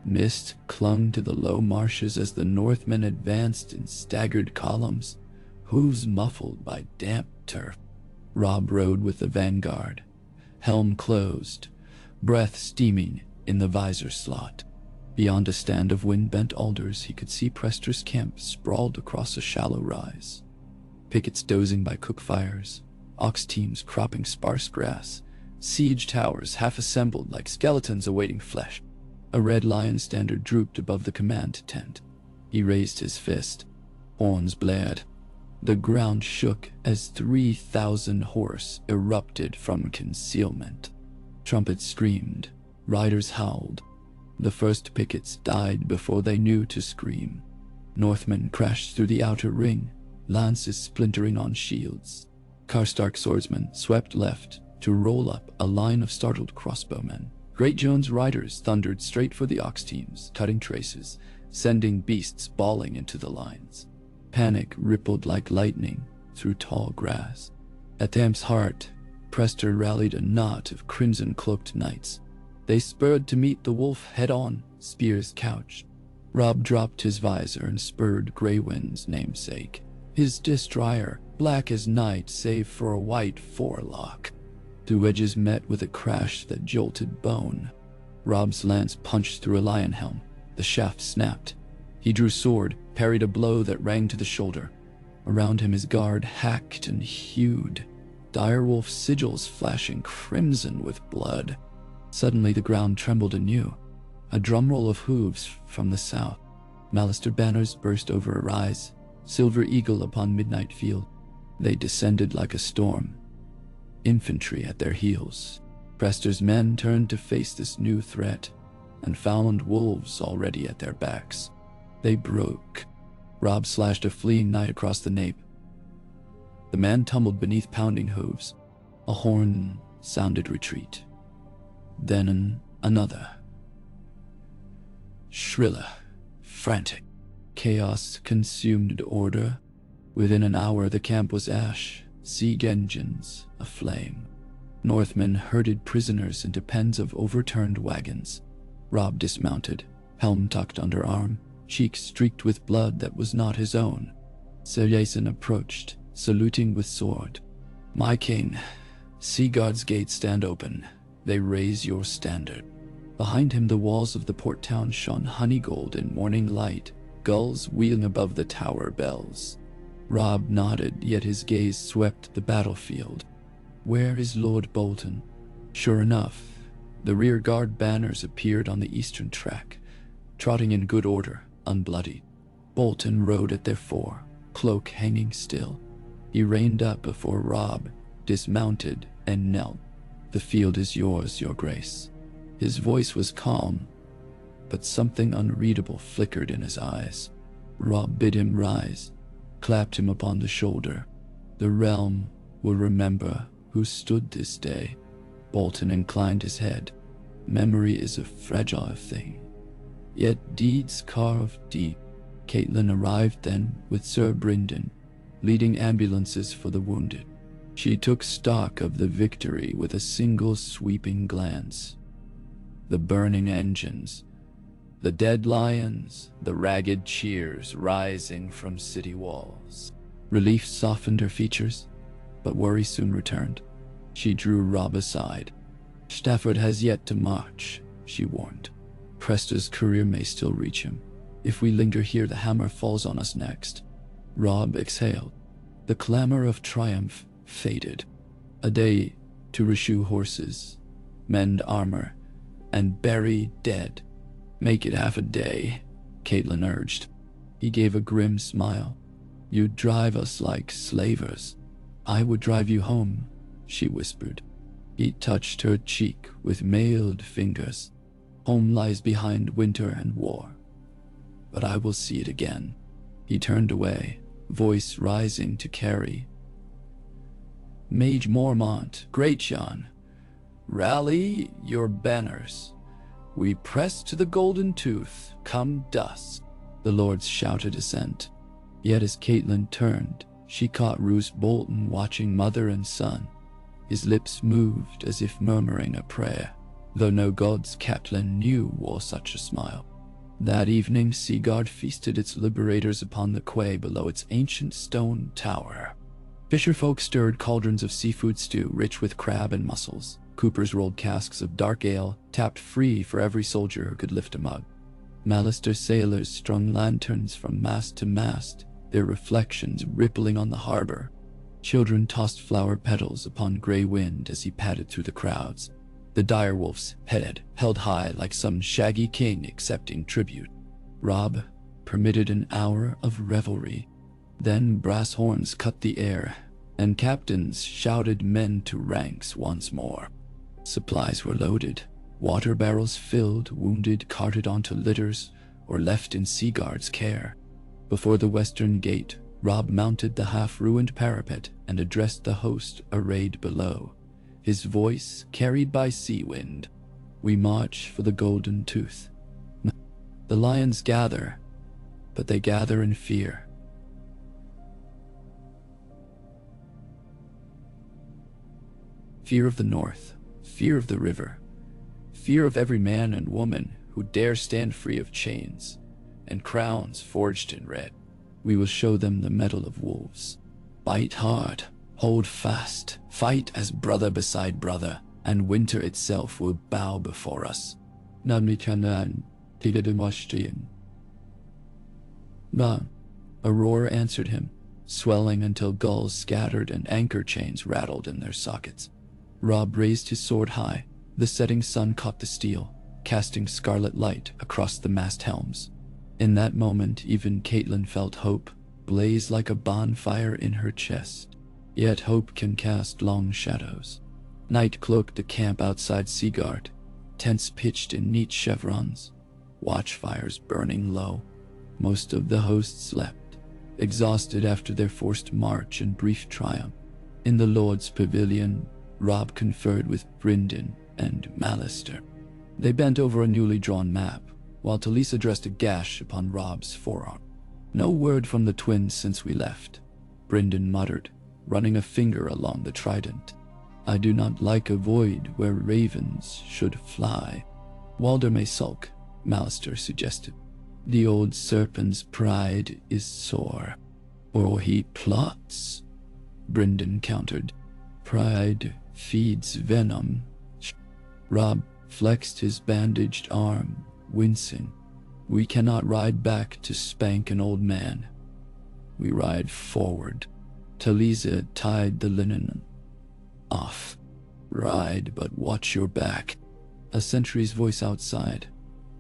Mist clung to the low marshes as the Northmen advanced in staggered columns, hooves muffled by damp turf. Rob rode with the vanguard, helm closed, breath steaming in the visor slot. Beyond a stand of wind-bent alders, he could see Prester's camp sprawled across a shallow rise. Pickets dozing by cook fires, ox teams cropping sparse grass, siege towers half assembled like skeletons awaiting flesh. A red lion standard drooped above the command tent. He raised his fist. Horns blared. The ground shook as 3,000 horse erupted from concealment. Trumpets screamed. Riders howled. The first pickets died before they knew to scream. Northmen crashed through the outer ring, lances splintering on shields. Karstark swordsmen swept left to roll up a line of startled crossbowmen. Greatjohn's riders thundered straight for the ox teams, cutting traces, sending beasts bawling into the lines. Panic rippled like lightning through tall grass. At Thames Heart, Prester rallied a knot of crimson-cloaked knights. They spurred to meet the wolf head-on, spears couched. Rob dropped his visor and spurred Greywind's namesake, his destrier black as night save for a white forelock. The wedges met with a crash that jolted bone. Rob's lance punched through a lion helm. The shaft snapped. He drew sword, parried a blow that rang to the shoulder. Around him his guard hacked and hewed, direwolf sigils flashing crimson with blood. Suddenly the ground trembled anew. A drumroll of hooves from the south. Mallister banners burst over a rise, silver eagle upon midnight field. They descended like a storm. infantry at their heels. Prester's men turned to face this new threat and found wolves already at their backs. They broke. Rob slashed a fleeing knight across the nape. The man tumbled beneath pounding hooves. A horn sounded retreat. Then another. Shriller, frantic. Chaos consumed order. Within an hour the camp was ash, siege engines aflame. Northmen herded prisoners into pens of overturned wagons. Rob dismounted, helm tucked under arm, cheeks streaked with blood that was not his own. Sir Jason approached, saluting with sword. "My king, Seaguard's gates stand open. They raise your standard." Behind him the walls of the port town shone honeygold in morning light, gulls wheeling above the tower bells. Rob nodded, yet his gaze swept the battlefield. "Where is Lord Bolton?" Sure enough, the rear guard banners appeared on the eastern track, trotting in good order, unbloodied. Bolton rode at their fore, cloak hanging still. He reined up before Rob, dismounted, and knelt. "The field is yours, your grace." His voice was calm, but something unreadable flickered in his eyes. Rob bid him rise, clapped him upon the shoulder. "The realm will remember who stood this day." Bolton inclined his head. "Memory is a fragile thing, yet deeds carve deep." Caitlin arrived then with Sir Brynden, leading ambulances for the wounded. She took stock of the victory with a single sweeping glance. The burning engines, the dead lions, the ragged cheers rising from city walls. Relief softened her features, but worry soon returned. She drew Rob aside. "Stafford has yet to march," she warned. "Prester's courier may still reach him. If we linger here, the hammer falls on us next." Rob exhaled. The clamor of triumph faded. A day to reshoe horses, mend armor, and bury dead. "Make it half a day," Caitlin urged. He gave a grim smile. "You'd drive us like slavers." "I would drive you home," she whispered. He touched her cheek with mailed fingers. "Home lies behind winter and war, but I will see it again." He turned away, voice rising to carry. "Mage Mormont, Great John, rally your banners. We press to the Golden Tooth, come dusk." The lords shouted assent. Yet as Caitlin turned, she caught Roose Bolton watching mother and son. His lips moved as if murmuring a prayer, though no gods Caitlin knew wore such a smile. That evening, Seaguard feasted its liberators upon the quay below its ancient stone tower. Fisherfolk stirred cauldrons of seafood stew rich with crab and mussels. Coopers rolled casks of dark ale, tapped free for every soldier who could lift a mug. Malister sailors strung lanterns from mast to mast, their reflections rippling on the harbor. Children tossed flower petals upon gray wind as he padded through the crowds. The direwolves, headed, held high like some shaggy king accepting tribute. Rob permitted an hour of revelry. Then brass horns cut the air, and captains shouted men to ranks once more. Supplies were loaded, water barrels filled, wounded carted onto litters or left in Seaguard's care. Before the western gate, Rob mounted the half-ruined parapet and addressed the host arrayed below. His voice carried by sea wind. "We march for the Golden Tooth. The lions gather, but they gather in fear. Fear of the north, fear of the river, fear of every man and woman who dare stand free of chains and crowns forged in red. We will show them the mettle of wolves. Bite hard, hold fast, fight as brother beside brother, and winter itself will bow before us." Ba. A roar answered him, swelling until gulls scattered and anchor chains rattled in their sockets. Rob raised his sword high. The setting sun caught the steel, casting scarlet light across the mast helms. In that moment, even Caitlin felt hope blaze like a bonfire in her chest. Yet hope can cast long shadows. Night cloaked the camp outside Seagard, tents pitched in neat chevrons, watchfires burning low. Most of the hosts slept, exhausted after their forced march and brief triumph. In the Lord's pavilion, Rob conferred with Brynden and Malister. They bent over a newly drawn map, while Talisa dressed a gash upon Rob's forearm. "No word from the twins since we left," Brynden muttered, running a finger along the trident. "I do not like a void where ravens should fly." "Walder may sulk," Malister suggested. "The old serpent's pride is sore." "Or he plots," Brynden countered. "Pride feeds venom." Rob flexed his bandaged arm, wincing. "We cannot ride back to spank an old man. We ride forward." Talisa tied the linen off. "Ride, but watch your back." A sentry's voice outside.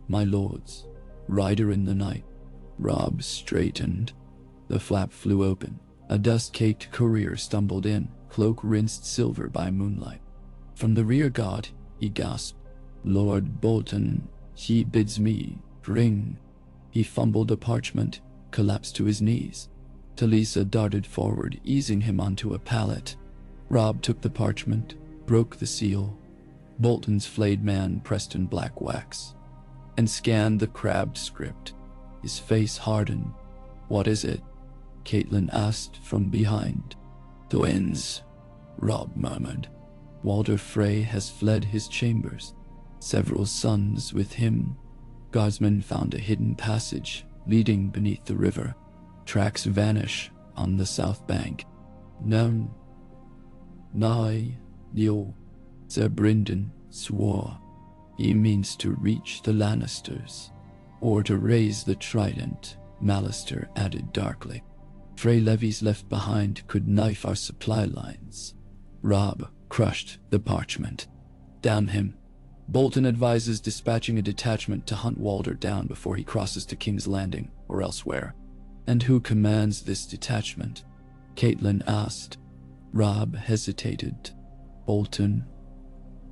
"My lords, rider in the night." Rob straightened. The flap flew open. A dust-caked courier stumbled in, cloak rinsed silver by moonlight. From the rear guard, he gasped. "Lord Bolton, he bids me bring." He fumbled a parchment, collapsed to his knees. Talisa darted forward, easing him onto a pallet. Rob took the parchment, broke the seal. Bolton's flayed man pressed in black wax, and scanned the crabbed script. His face hardened. "What is it?" Caitlin asked from behind. "Twins," Rob murmured. "Walder Frey has fled his chambers. Several sons with him." Guardsmen found a hidden passage leading beneath the river. Tracks vanish on the south bank. "No, nigh, yo," Sir Brynden swore. "He means to reach the Lannisters, or to raise the trident," Malister added darkly. "Frey levies left behind could knife our supply lines." Rob crushed the parchment. "Damn him. Bolton advises dispatching a detachment to hunt Walder down before he crosses to King's Landing or elsewhere." "And who commands this detachment?" Caitlin asked. Rob hesitated. "Bolton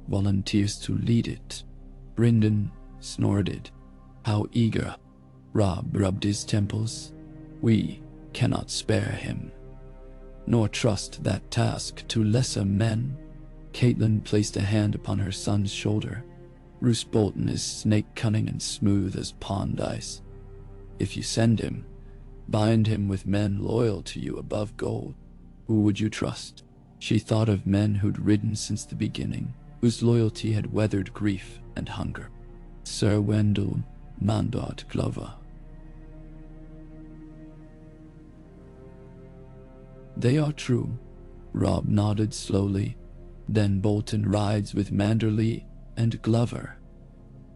volunteers to lead it." Brynden snorted. "How eager." Rob rubbed his temples. "We cannot spare him, nor trust that task to lesser men." Caitlin placed a hand upon her son's shoulder. "Roose Bolton is snake cunning and smooth as pond ice. If you send him, bind him with men loyal to you above gold. Who would you trust?" She thought of men who'd ridden since the beginning, whose loyalty had weathered grief and hunger. Sir Wendell Mandart Glover. "They are true," Rob nodded slowly. "Then Bolton rides with Manderley and Glover.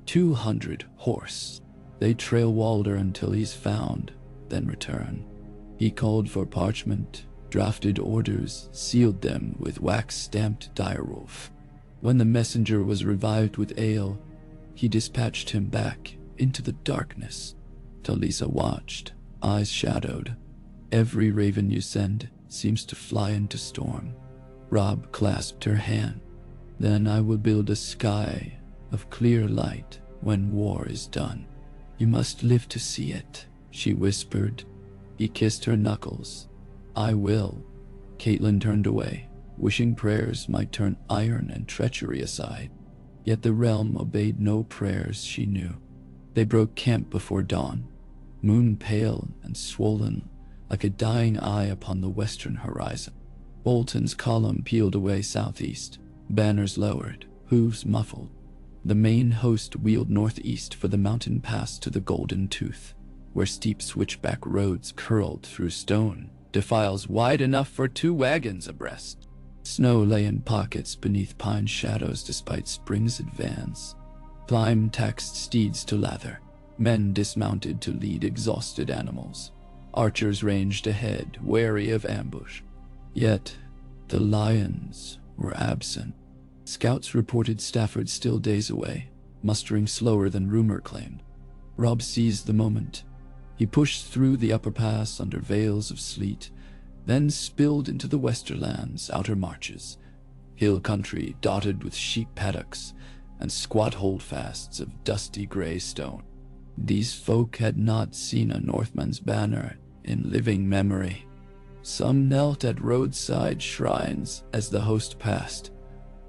200 horse. They trail Walder until he's found, then return." He called for parchment, drafted orders, sealed them with wax-stamped direwolf. When the messenger was revived with ale, he dispatched him back into the darkness. Talisa watched, eyes shadowed. "Every raven you send seems to fly into storm." Rob clasped her hand. "Then I will build a sky of clear light when war is done. You must live to see it," she whispered. He kissed her knuckles. "I will." Caitlin turned away, wishing prayers might turn iron and treachery aside. Yet the realm obeyed no prayers she knew. They broke camp before dawn, moon pale and swollen like a dying eye upon the western horizon. Bolton's column peeled away southeast, banners lowered, hooves muffled. The main host wheeled northeast for the mountain pass to the Golden Tooth, where steep switchback roads curled through stone, defiles wide enough for 2 wagons abreast. Snow lay in pockets beneath pine shadows despite spring's advance. Climb taxed steeds to lather, men dismounted to lead exhausted animals. Archers ranged ahead, wary of ambush. Yet the lions were absent. Scouts reported Stafford still days away, mustering slower than rumor claimed. Rob seized the moment. He pushed through the upper pass under veils of sleet, then spilled into the Westerland's outer marches, hill country dotted with sheep paddocks and squat holdfasts of dusty gray stone. These folk had not seen a Northman's banner in living memory. Some knelt at roadside shrines as the host passed,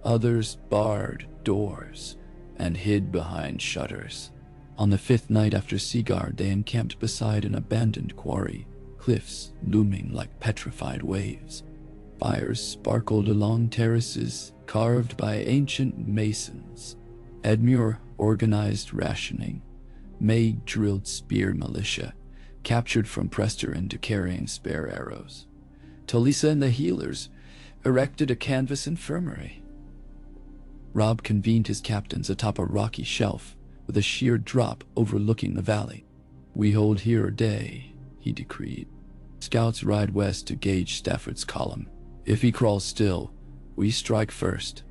others barred doors and hid behind shutters. On the 5th night after Seaguard, they encamped beside an abandoned quarry, cliffs looming like petrified waves. Fires sparkled along terraces carved by ancient masons. Edmure organized rationing. Meg drilled spear militia, captured from Prester into carrying spare arrows. Talisa and the healers erected a canvas infirmary. Rob convened his captains atop a rocky shelf with a sheer drop overlooking the valley. "We hold here a day," he decreed. "Scouts ride west to gauge Stafford's column. If he crawls still, we strike first,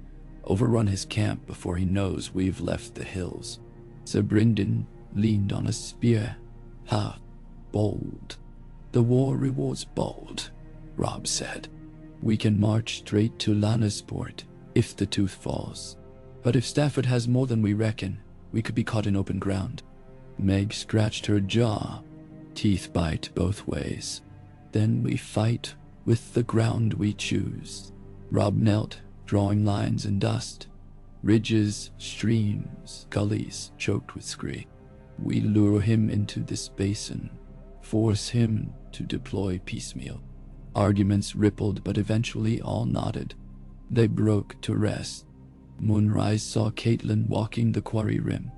overrun his camp before he knows we've left the hills." Sir Brynden leaned on a spear. "Ha, bold. The war rewards bold," Rob said. "We can march straight to Lannisport if the tooth falls. But if Stafford has more than we reckon, we could be caught in open ground." Meg scratched her jaw. "Teeth bite both ways. Then we fight with the ground we choose." Rob knelt, drawing lines in dust. Ridges, streams, gullies choked with scree. "We lure him into this basin, force him to deploy piecemeal." Arguments rippled, but eventually all nodded. They broke to rest. Moonrise saw Caitlin walking the quarry rim.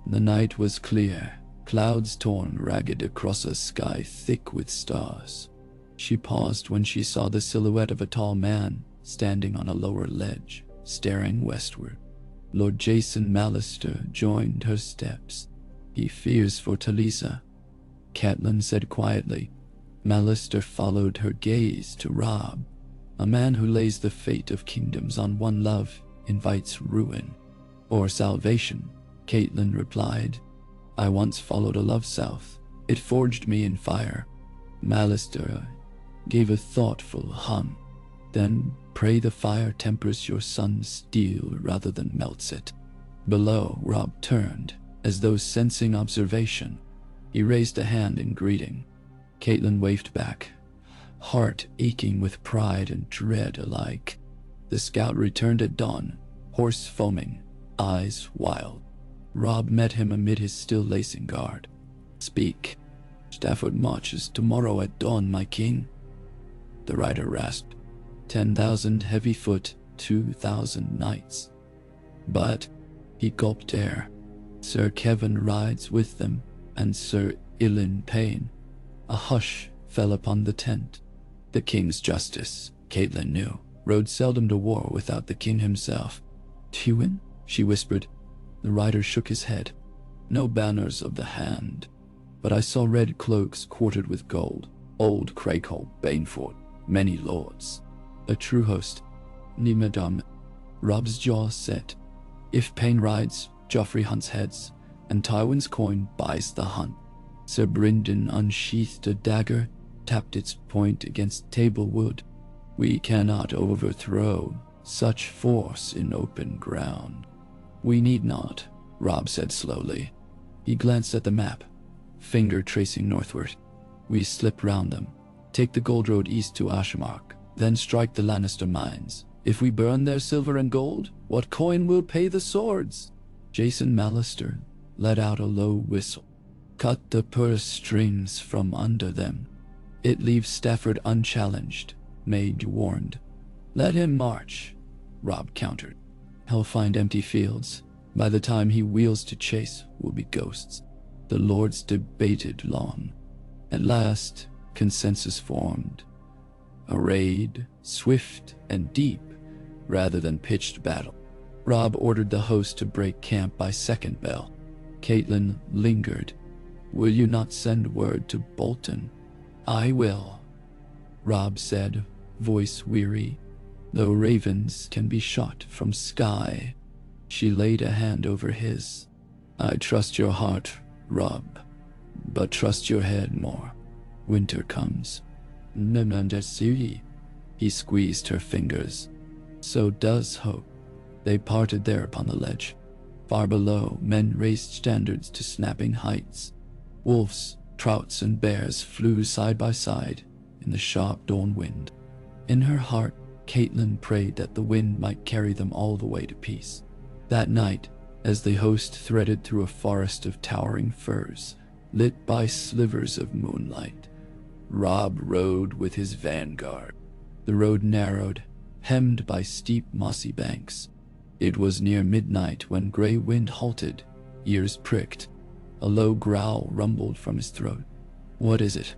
The night was clear, clouds torn ragged across a sky thick with stars. She paused when she saw the silhouette of a tall man standing on a lower ledge, staring westward. Lord Jason Mallister joined her steps. "He fears for Talisa," Catelyn said quietly. Mallister followed her gaze to Rob. "A man who lays the fate of kingdoms on one love invites ruin or salvation," Caitlin replied. "I once followed a love south. It forged me in fire." Mallister gave a thoughtful hum. "Then pray the fire tempers your son's steel rather than melts it." Below, Rob turned, as though sensing observation. He raised a hand in greeting. Caitlin waved back, heart aching with pride and dread alike. The scout returned at dawn, horse foaming, eyes wild. Rob met him amid his still lacing guard. "Speak." "Stafford marches tomorrow at dawn, my king," the rider rasped. 10,000 heavy foot, 2,000 knights. "But," he gulped air, "Sir Kevin rides with them, and Sir Ilyn Payne." A hush fell upon the tent. The king's justice, Caitlin knew, rode seldom to war without the king himself. "Tywin?" she whispered. The rider shook his head. "No banners of the hand, but I saw red cloaks quartered with gold. Old Craigholt, Baneford, many lords. A true host. Ni madame." Rob's jaw set. "If Payne rides, Joffrey hunts heads, and Tywin's coin buys the hunt." Sir Brynden unsheathed a dagger, tapped its point against table wood. "We cannot overthrow such force in open ground." "We need not," Rob said slowly. He glanced at the map, finger tracing northward. "We slip round them, take the gold road east to Ashmark, then strike the Lannister mines. If we burn their silver and gold, what coin will pay the swords?" Jason Mallister let out a low whistle. "Cut the purse strings from under them. It leaves Stafford unchallenged," Mage warned. "Let him march," Rob countered. "He'll find empty fields. By the time he wheels to chase, will be ghosts." The lords debated long. At last, consensus formed. A raid, swift and deep, rather than pitched battle. Rob ordered the host to break camp by second bell. Caitlin lingered. "Will you not send word to Bolton?" "I will," Rob said, voice weary. "Though ravens can be shot from sky." She laid a hand over his. "I trust your heart, Rob, but trust your head more. Winter comes. Nemandesiri. He squeezed her fingers. So does hope. They parted there upon the ledge. Far below, men raised standards to snapping heights. Wolves, trouts, and bears flew side by side in the sharp dawn wind. In her heart, Caitlin prayed that the wind might carry them all the way to peace. That night, as the host threaded through a forest of towering firs, lit by slivers of moonlight, Rob rode with his vanguard. The road narrowed, hemmed by steep mossy banks. It was near midnight when Grey Wind halted, ears pricked. A low growl rumbled from his throat. "What is it?"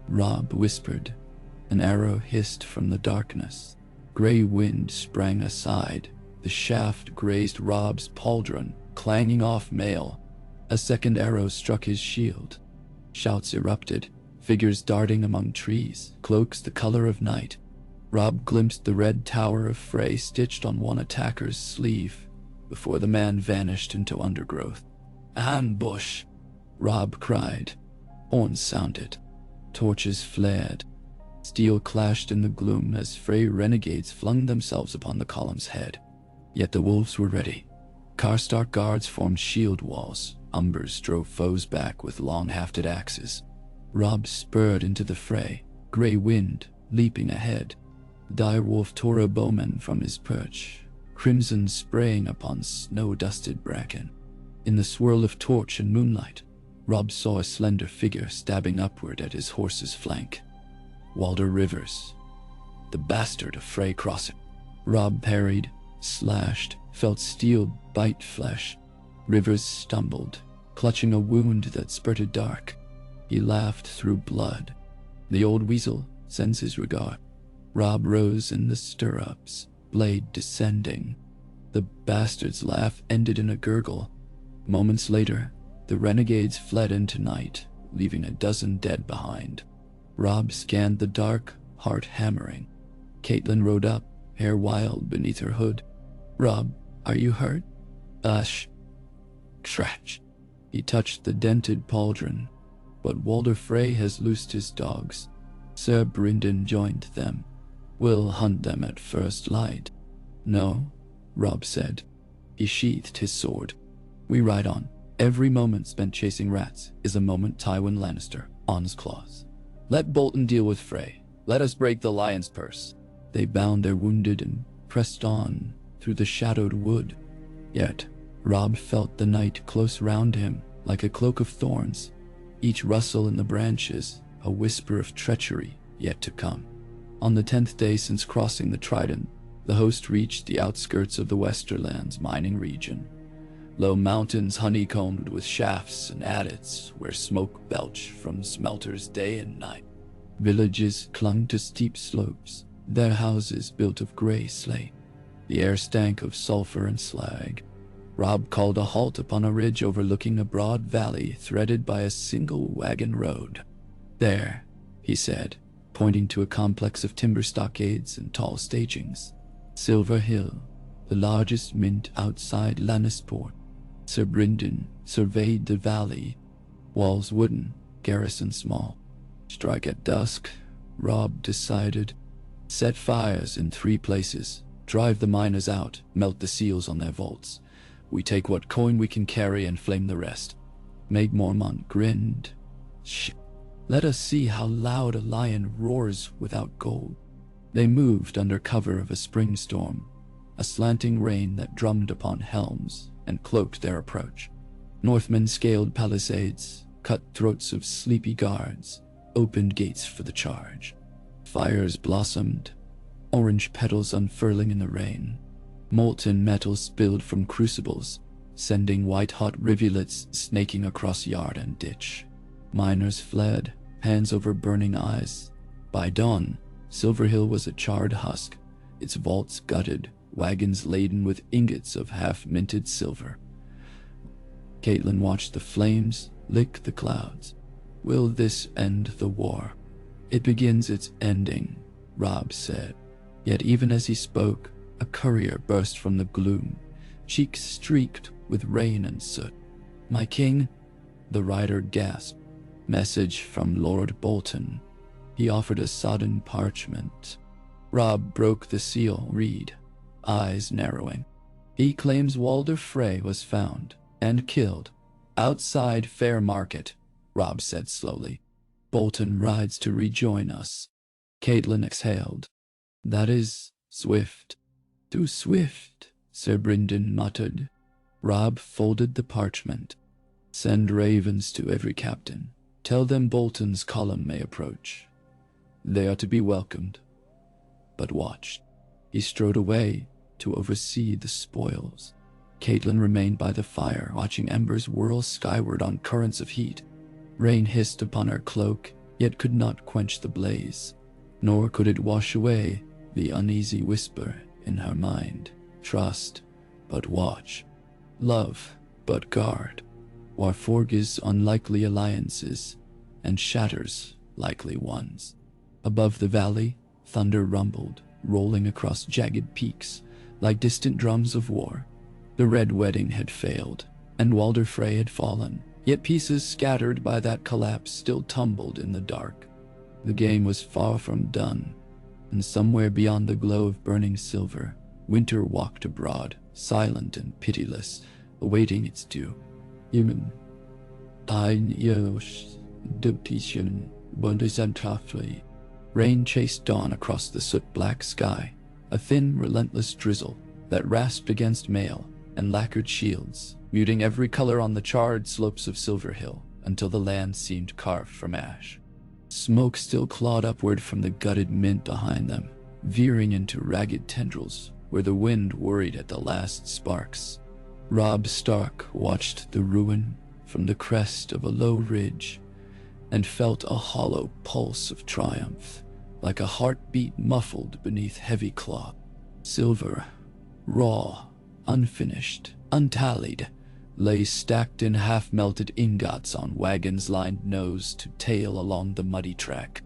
Rob whispered. An arrow hissed from the darkness. Grey Wind sprang aside. The shaft grazed Rob's pauldron, clanging off mail. A second arrow struck his shield. Shouts erupted, figures darting among trees, cloaks the color of night. Rob glimpsed the red tower of Frey stitched on one attacker's sleeve before the man vanished into undergrowth. "Ambush!" Rob cried. Horns sounded. Torches flared. Steel clashed in the gloom as Frey renegades flung themselves upon the column's head. Yet the wolves were ready. Karstark guards formed shield walls. Umbers drove foes back with long-hafted axes. Rob spurred into the fray, Grey Wind leaping ahead. Direwolf tore a bowman from his perch, crimson spraying upon snow-dusted bracken. In the swirl of torch and moonlight, Rob saw a slender figure stabbing upward at his horse's flank. Walder Rivers, the bastard of Frey Crossing. Rob parried, slashed, felt steel bite flesh. Rivers stumbled, clutching a wound that spurted dark. He laughed through blood. The old weasel sends his regard. Rob rose in the stirrups, blade descending. The bastard's laugh ended in a gurgle. Moments later, the renegades fled into night, leaving a dozen dead behind. Rob scanned the dark, heart hammering. Caitlin rode up, hair wild beneath her hood. "Rob, are you hurt?" Scratch. He touched the dented pauldron. "But Walder Frey has loosed his dogs. Sir Brynden joined them. We'll hunt them at first light." "No," Rob said. He sheathed his sword. "We ride on. Every moment spent chasing rats is a moment Tywin Lannister on his claws. Let Bolton deal with Frey. Let us break the lion's purse." They bound their wounded and pressed on through the shadowed wood. Yet Rob felt the night close round him like a cloak of thorns, each rustle in the branches a whisper of treachery yet to come. On the 10th day since crossing the Trident, the host reached the outskirts of the Westerlands mining region. Low mountains honeycombed with shafts and adits where smoke belched from smelters day and night. Villages clung to steep slopes, their houses built of gray slate. The air stank of sulfur and slag. Rob called a halt upon a ridge overlooking a broad valley threaded by a single wagon road. "There," he said, pointing to a complex of timber stockades and tall stagings. "Silver Hill, the largest mint outside Lannisport." Sir Brynden surveyed the valley. Walls wooden, garrison small. "Strike at dusk," Rob decided. "Set fires in 3 places. Drive the miners out, melt the seals on their vaults. We take what coin we can carry and flame the rest." Meg Mormont grinned. "Shh. Let us see how loud a lion roars without gold." They moved under cover of a spring storm, a slanting rain that drummed upon helms and cloaked their approach. Northmen scaled palisades, cut throats of sleepy guards, opened gates for the charge. Fires blossomed, orange petals unfurling in the rain. Molten metal spilled from crucibles, sending white-hot rivulets snaking across yard and ditch. Miners fled, hands over burning eyes. By dawn, Silver Hill was a charred husk, its vaults gutted, wagons laden with ingots of half-minted silver. Caitlin watched the flames lick the clouds. "Will this end the war?" "It begins its ending," Rob said. Yet even as he spoke, a courier burst from the gloom, cheeks streaked with rain and soot. "My king," the rider gasped. "Message from Lord Bolton." He offered a sodden parchment. Rob broke the seal reed, eyes narrowing. He claims Walder Frey was found and killed outside Fair Market, Rob said slowly. Bolton rides to rejoin us. Caitlin exhaled. That is swift. Too swift, Sir Brynden muttered. Rob folded the parchment. Send ravens to every captain. Tell them Bolton's column may approach. They are to be welcomed, but watched. He strode away to oversee the spoils. Caitlin remained by the fire, watching embers whirl skyward on currents of heat. Rain hissed upon her cloak, yet could not quench the blaze, nor could it wash away the uneasy whisper in her mind. Trust, but watch. Love, but guard. War forges unlikely alliances, and shatters likely ones. Above the valley, thunder rumbled, rolling across jagged peaks, like distant drums of war. The Red Wedding had failed, and Walder Frey had fallen, yet pieces scattered by that collapse still tumbled in the dark. The game was far from done, and somewhere beyond the glow of burning silver, winter walked abroad, silent and pitiless, awaiting its due. Human. Rain chased dawn across the soot-black sky, a thin, relentless drizzle that rasped against mail and lacquered shields, muting every color on the charred slopes of Silver Hill until the land seemed carved from ash. Smoke still clawed upward from the gutted mint behind them, veering into ragged tendrils where the wind worried at the last sparks. Rob Stark watched the ruin from the crest of a low ridge and felt a hollow pulse of triumph, like a heartbeat muffled beneath heavy cloth. Silver, raw, unfinished, untallied, lay stacked in half-melted ingots on wagons lined nose to tail along the muddy track.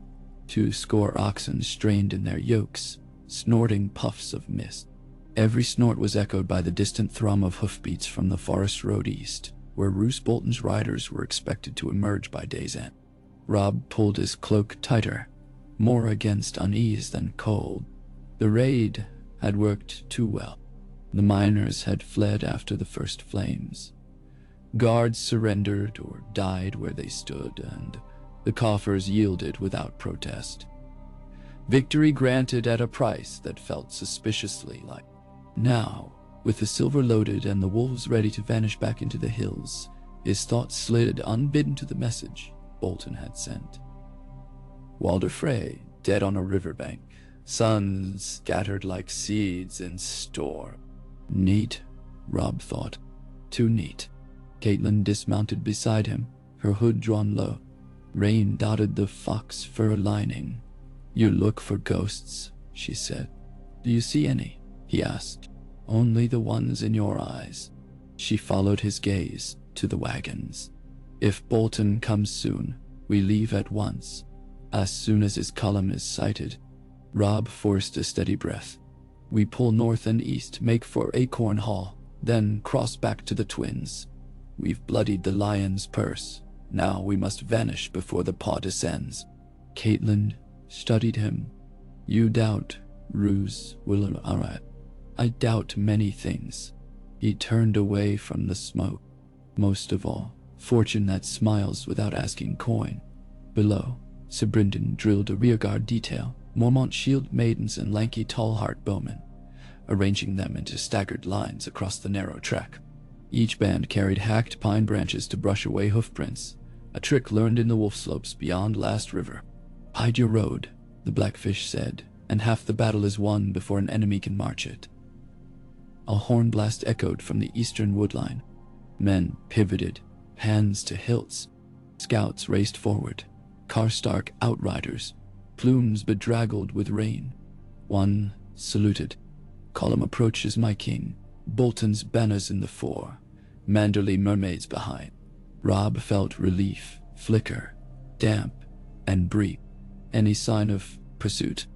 20 oxen strained in their yokes, snorting puffs of mist. Every snort was echoed by the distant thrum of hoofbeats from the forest road east, where Roose Bolton's riders were expected to emerge by day's end. Rob pulled his cloak tighter, more against unease than cold. The raid had worked too well. The miners had fled after the first flames. Guards surrendered or died where they stood, and the coffers yielded without protest. Victory granted at a price that felt suspiciously like. Now, with the silver loaded and the wolves ready to vanish back into the hills, his thoughts slid unbidden to the message Bolton had sent. Walder Frey, dead on a riverbank, sons scattered like seeds in store. Neat, Rob thought. Too neat. Caitlin dismounted beside him, her hood drawn low. Rain dotted the fox fur lining. You look for ghosts, she said. Do you see any? He asked. Only the ones in your eyes. She followed his gaze to the wagons. If Bolton comes soon, we leave at once. As soon as his column is sighted. Rob forced a steady breath. We pull north and east, make for Acorn Hall, then cross back to the Twins. We've bloodied the lion's purse. Now we must vanish before the paw descends. Caitlin studied him. You doubt Roose will arrive. I doubt many things. He turned away from the smoke. Most of all, fortune that smiles without asking coin. Below, Sir Brynden drilled a rearguard detail, Mormont shield maidens and lanky tall-heart bowmen, arranging them into staggered lines across the narrow track. Each band carried hacked pine branches to brush away hoofprints, a trick learned in the wolf slopes beyond Last River. Hide your road, the Blackfish said, and half the battle is won before an enemy can march it. A horn blast echoed from the eastern woodline. Men pivoted, hands to hilts. Scouts raced forward, Karstark outriders, plumes bedraggled with rain. One saluted. Column approaches, my king. Bolton's banners in the fore, Manderley mermaids behind. Rob felt relief flicker, damp and brief. Any sign of pursuit?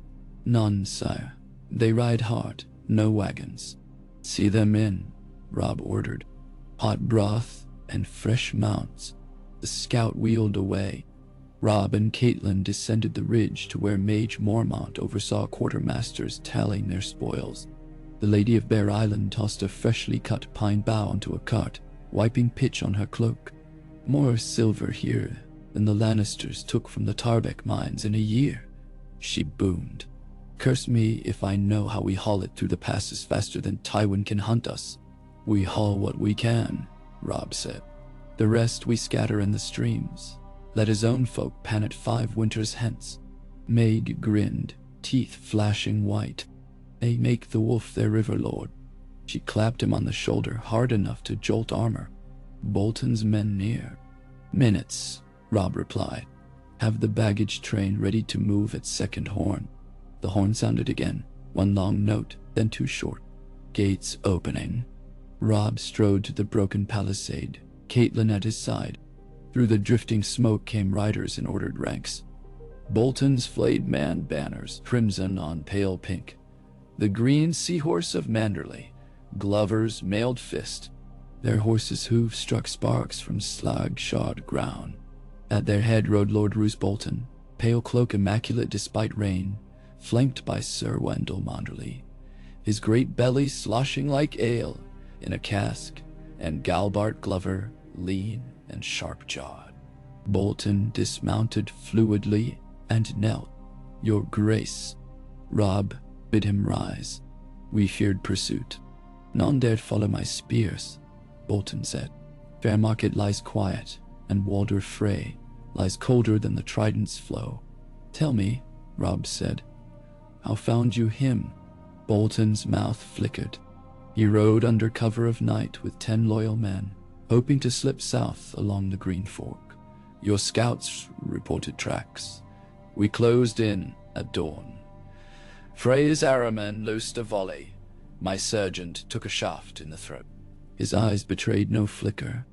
None, sire. They ride hard, no wagons. See them in, Rob ordered. Hot broth and fresh mounts. The scout wheeled away. Rob and Caitlin descended the ridge to where Mage Mormont oversaw quartermasters tallying their spoils. The Lady of Bear Island tossed a freshly cut pine bough onto a cart, wiping pitch on her cloak. "More silver here than the Lannisters took from the Tarbeck mines in a year," she boomed. "Curse me if I know how we haul it through the passes faster than Tywin can hunt us." "We haul what we can," Rob said. "The rest we scatter in the streams. Let his own folk pan it 5 winters hence." Meg grinned, teeth flashing white. "They make the wolf their river lord." She clapped him on the shoulder hard enough to jolt armor. "Bolton's men near." "Minutes," Rob replied. "Have the baggage train ready to move at second horn." The horn sounded again, one long note, then 2 short. Gates opening. Rob strode to the broken palisade, Caitlin at his side. Through the drifting smoke came riders in ordered ranks. Bolton's flayed man banners, crimson on pale pink. The green seahorse of Manderley, Glover's mailed fist. Their horses' hooves struck sparks from slag-shod ground. At their head rode Lord Roose Bolton, pale cloak immaculate despite rain, flanked by Sir Wendell Manderley, his great belly sloshing like ale in a cask, and Galbart Glover, lean and sharp-jawed. Bolton dismounted fluidly and knelt. "Your Grace." Rob bid him rise. "We feared pursuit. None dared follow my spears," Bolton said. "Fairmarket lies quiet, and Walder Frey lies colder than the trident's flow." "Tell me," Rob said, "how found you him?" Bolton's mouth flickered. "He rode under cover of night with 10 loyal men, hoping to slip south along the Green Fork. Your scouts reported tracks. We closed in at dawn. Frey's arrowmen loosed a volley. My sergeant took a shaft in the throat." His eyes betrayed no flicker.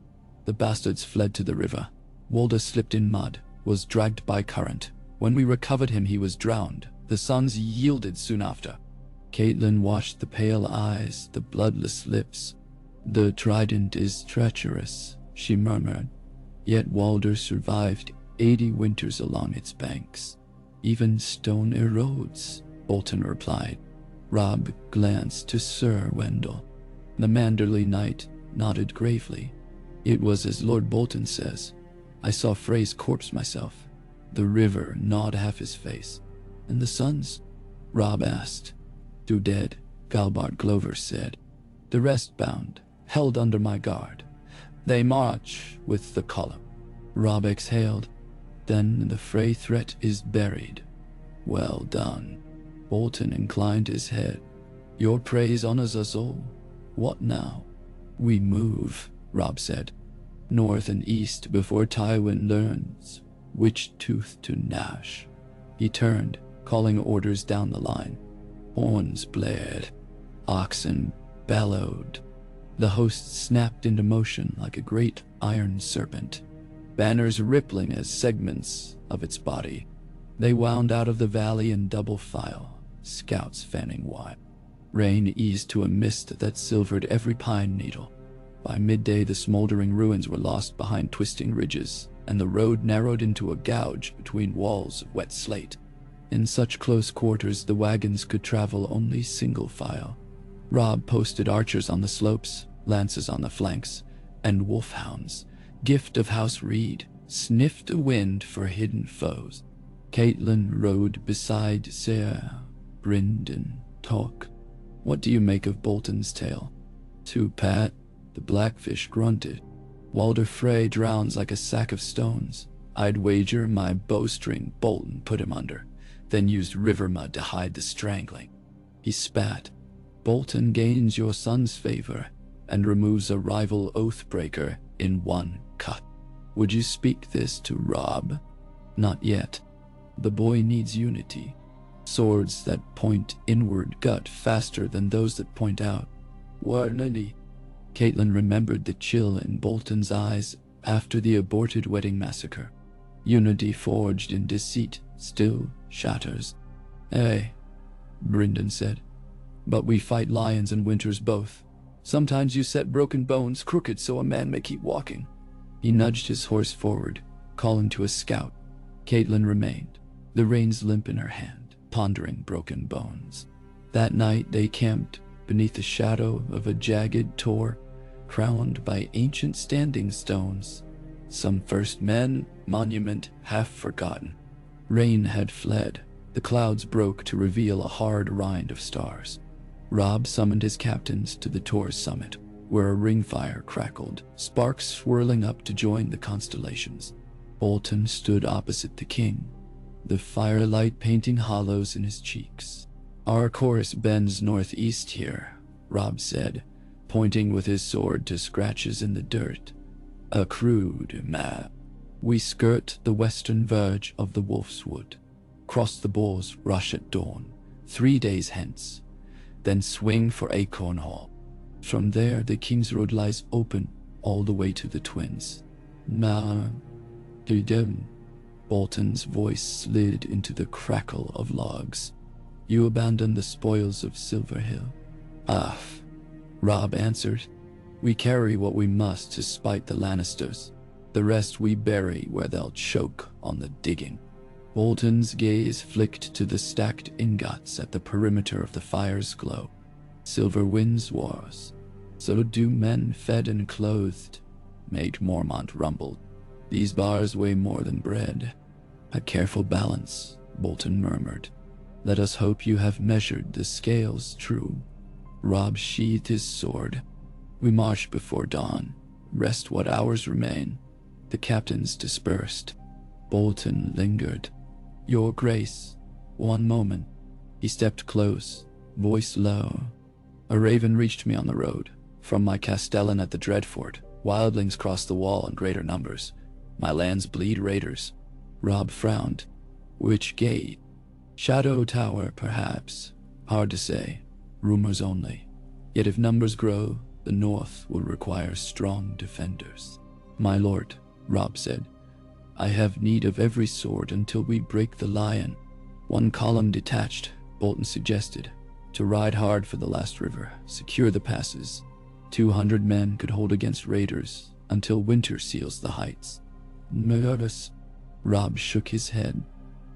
"The bastards fled to the river. Walder slipped in mud, was dragged by current. When we recovered him, he was drowned. The sons yielded soon after." Caitlin washed the pale eyes, the bloodless lips. "The trident is treacherous," she murmured. "Yet Walder survived 80 winters along its banks. Even stone erodes," Bolton replied. Rob glanced to Sir Wendell. The Manderley knight nodded gravely. "It was as Lord Bolton says. I saw Frey's corpse myself. The river gnawed half his face." "And the sons?" Rob asked. "Two dead," Galbart Glover said. "The rest bound, held under my guard. They march with the column." Rob exhaled. "Then the Frey threat is buried. Well done." Bolton inclined his head. "Your praise honors us all. What now?" "We move," Rob said. "North and east before Tywin learns which tooth to gnash." He turned, calling orders down the line. Horns blared. Oxen bellowed. The host snapped into motion like a great iron serpent, banners rippling as segments of its body. They wound out of the valley in double file, scouts fanning wide. Rain eased to a mist that silvered every pine needle. By midday, the smoldering ruins were lost behind twisting ridges, and the road narrowed into a gouge between walls of wet slate. In such close quarters, the wagons could travel only single file. Rob posted archers on the slopes, lances on the flanks, and wolfhounds, gift of House Reed, sniffed the wind for hidden foes. Caitlin rode beside Sarah, grinned and talked. "What do you make of Bolton's tale?" "Too pat," the blackfish grunted. "Walder Frey drowns like a sack of stones. I'd wager my bowstring Bolton put him under, then used river mud to hide the strangling." He spat. "Bolton gains your son's favor and removes a rival oathbreaker in one cut. Would you speak this to Rob?" "Not yet. The boy needs unity. Swords that point inward gut faster than those that point out." "Warnity." Caitlin remembered the chill in Bolton's eyes after the aborted wedding massacre. "Unity forged in deceit still shatters." "Hey," Brynden said. "But we fight lions and winters both. Sometimes you set broken bones crooked so a man may keep walking." He nudged his horse forward, calling to a scout. Caitlin remained, the reins limp in her hand, pondering broken bones. That night they camped beneath the shadow of a jagged tor, crowned by ancient standing stones, some first men monument half forgotten. Rain had fled, the clouds broke to reveal a hard rind of stars. Rob summoned his captains to the tor's summit, where a ring fire crackled, sparks swirling up to join the constellations. Bolton stood opposite the king, the firelight painting hollows in his cheeks. "Our course bends northeast here," Rob said, pointing with his sword to scratches in the dirt. "A crude map. We skirt the western verge of the Wolf's Wood, cross the Boar's Rush at dawn, 3 days hence, then swing for Acorn Hall. From there, the King's Road lies open all the way to the Twins." Bolton's voice slid into the crackle of logs. "You abandon the spoils of Silver Hill?" "Ah," Rob answered. "We carry what we must to spite the Lannisters. The rest we bury where they'll choke on the digging." Bolton's gaze flicked to the stacked ingots at the perimeter of the fire's glow. "Silver wins wars. So do men fed and clothed," Mage Mormont rumbled. "These bars weigh more than bread." "A careful balance," Bolton murmured. "Let us hope you have measured the scales true." Rob sheathed his sword. "We march before dawn. Rest what hours remain." The captains dispersed. Bolton lingered. "Your Grace, one moment." He stepped close, voice low. "A raven reached me on the road. From my castellan at the Dreadfort, wildlings cross the wall in greater numbers. My lands bleed raiders." Rob frowned. "Which gate?" "Shadow Tower, perhaps. Hard to say. Rumors only. Yet if numbers grow, the North will require strong defenders." "My lord," Rob said, "I have need of every sword until we break the lion." "One column detached," Bolton suggested, "to ride hard for the last river, secure the passes. 200 men could hold against raiders until winter seals the heights." "Nervous?" Rob shook his head.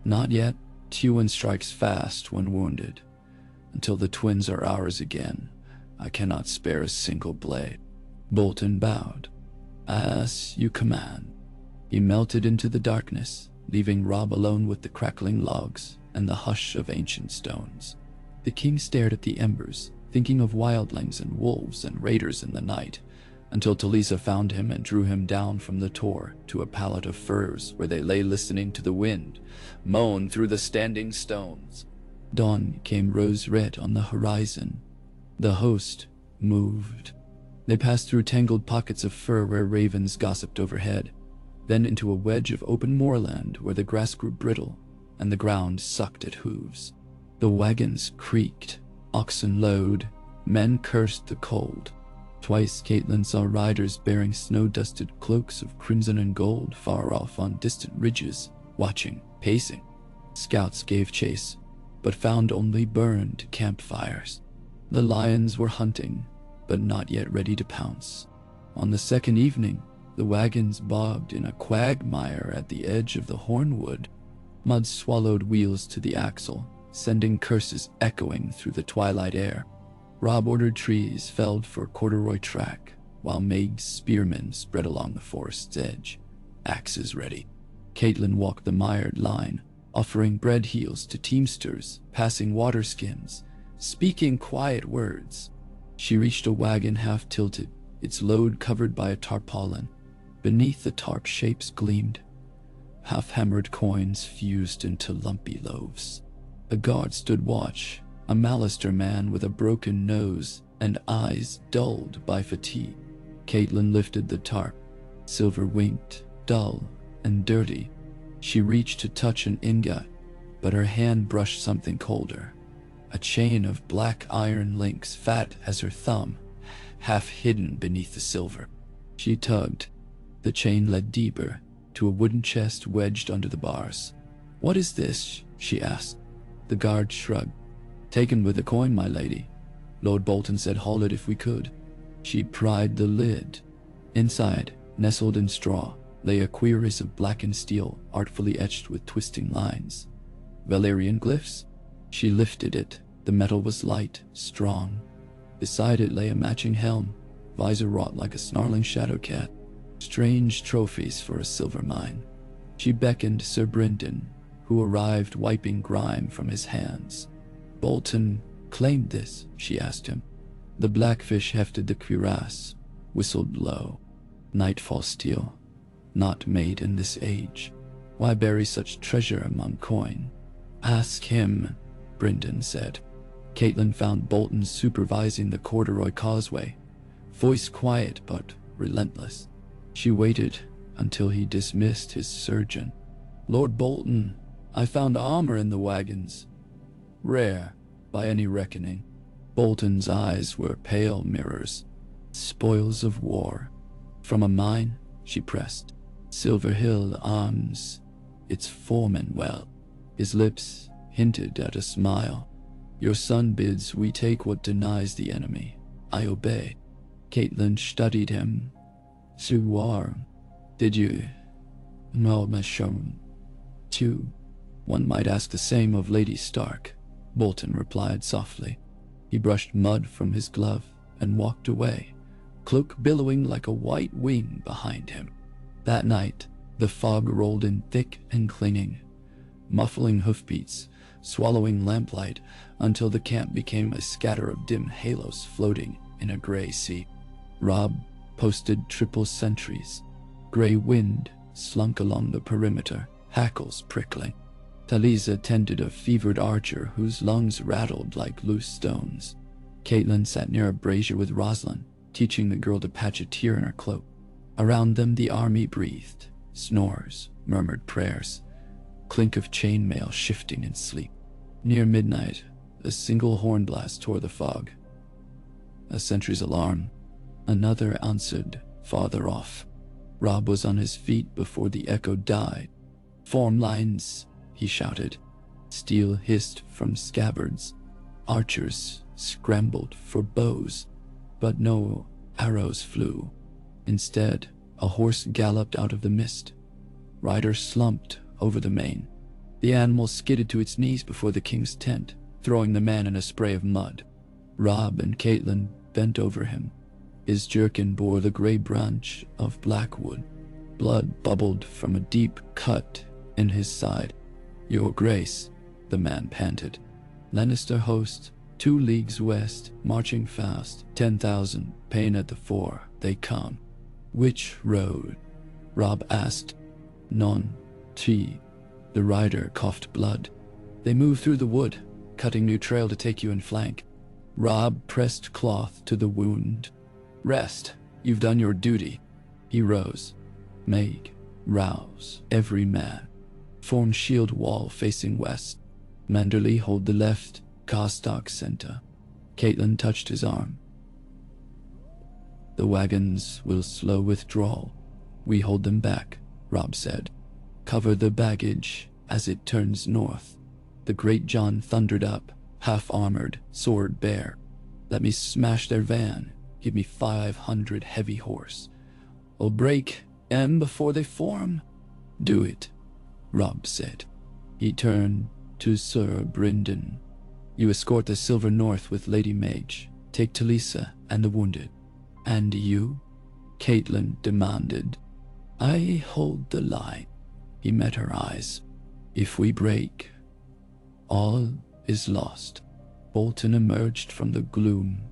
"Not yet. Tywin strikes fast when wounded. Until the Twins are ours again, I cannot spare a single blade." Bolton bowed. "As you command." He melted into the darkness, leaving Rob alone with the crackling logs and the hush of ancient stones. The king stared at the embers, thinking of wildlings and wolves and raiders in the night, until Talisa found him and drew him down from the tor to a pallet of furs where they lay listening to the wind moan through the standing stones. Dawn came rose-red on the horizon. The host moved. They passed through tangled pockets of fir where ravens gossiped overhead, then into a wedge of open moorland where the grass grew brittle and the ground sucked at hooves. The wagons creaked, oxen lowed, men cursed the cold. Twice Caitlin saw riders bearing snow-dusted cloaks of crimson and gold far off on distant ridges, watching, pacing. Scouts gave chase, but found only burned campfires. The lions were hunting, but not yet ready to pounce. On the second evening, the wagons bobbed in a quagmire at the edge of the Hornwood. Mud swallowed wheels to the axle, sending curses echoing through the twilight air. Rob ordered trees felled for corduroy track, while Meg's spearmen spread along the forest's edge, axes ready. Caitlin walked the mired line, offering bread heels to teamsters, passing water skins, speaking quiet words. She reached a wagon half-tilted, its load covered by a tarpaulin. Beneath the tarp shapes gleamed. Half-hammered coins fused into lumpy loaves. A guard stood watch, a Mallister man with a broken nose and eyes dulled by fatigue. Caitlin lifted the tarp. Silver winked, dull and dirty. She reached to touch an ingot, but her hand brushed something colder. A chain of black iron links, fat as her thumb, half hidden beneath the silver. She tugged. The chain led deeper, to a wooden chest wedged under the bars. "What is this?" she asked. The guard shrugged. "Taken with the coin, my lady. Lord Bolton said haul it if we could." She pried the lid. Inside, nestled in straw, lay a cuirass of blackened steel, artfully etched with twisting lines. Valerian glyphs? She lifted it. The metal was light, strong. Beside it lay a matching helm, visor wrought like a snarling shadow cat. Strange trophies for a silver mine. She beckoned Sir Brynden, who arrived wiping grime from his hands. Bolton claimed this, she asked him. The blackfish hefted the cuirass, whistled low. Nightfall steel, not made in this age. Why bury such treasure among coin? Ask him, Brynden said. Caitlin found Bolton supervising the corduroy causeway, voice quiet but relentless. She waited until he dismissed his surgeon. Lord Bolton, I found armor in the wagons. Rare, by any reckoning. Bolton's eyes were pale mirrors, spoils of war. From a mine, she pressed. Silver Hill arms its foreman well. His lips hinted at a smile. Your son bids we take what denies the enemy. I obey. Caitlin studied him. Suar, did you? No, Mashon. Too. One might ask the same of Lady Stark, Bolton replied softly. He brushed mud from his glove and walked away, cloak billowing like a white wing behind him. That night, the fog rolled in thick and clinging, muffling hoofbeats, swallowing lamplight until the camp became a scatter of dim halos floating in a gray sea. Robb posted triple sentries. Gray wind slunk along the perimeter, hackles prickling. Talisa tended a fevered archer whose lungs rattled like loose stones. Caitlin sat near a brazier with Rosalind, teaching the girl to patch a tear in her cloak. Around them the army breathed, snores, murmured prayers, clink of chainmail shifting in sleep. Near midnight, a single horn blast tore the fog. A sentry's alarm. Another answered, farther off. Robb was on his feet before the echo died. Form lines, he shouted. Steel hissed from scabbards. Archers scrambled for bows, but no arrows flew. Instead, a horse galloped out of the mist. Rider slumped over the mane. The animal skidded to its knees before the king's tent, throwing the man in a spray of mud. Robb and Caitlin bent over him. His jerkin bore the gray branch of blackwood. Blood bubbled from a deep cut in his side. Your Grace, the man panted. Lannister host, 2 leagues west, marching fast, 10,000, Pain at the fore, they come. Which road? Robb asked. Non, T. The rider coughed blood. They move through the wood, cutting new trail to take you in flank. Robb pressed cloth to the wound. Rest, you've done your duty. He rose. Make, rouse, every man. Form shield wall facing west. Manderly hold the left, Castock center. Caitlin touched his arm. The wagons will slow withdrawal. We hold them back, Robb said. Cover the baggage as it turns north. The Great John thundered up, half-armored, sword bare. Let me smash their van. Give me 500 heavy horse. I'll break them before they form. Do it, Robb said. He turned to Sir Brynden. You escort the Silver North with Lady Mage. Take Talisa and the wounded. And you? Caitlin demanded. I hold the line. He met her eyes. If we break, all is lost. Bolton emerged from the gloom,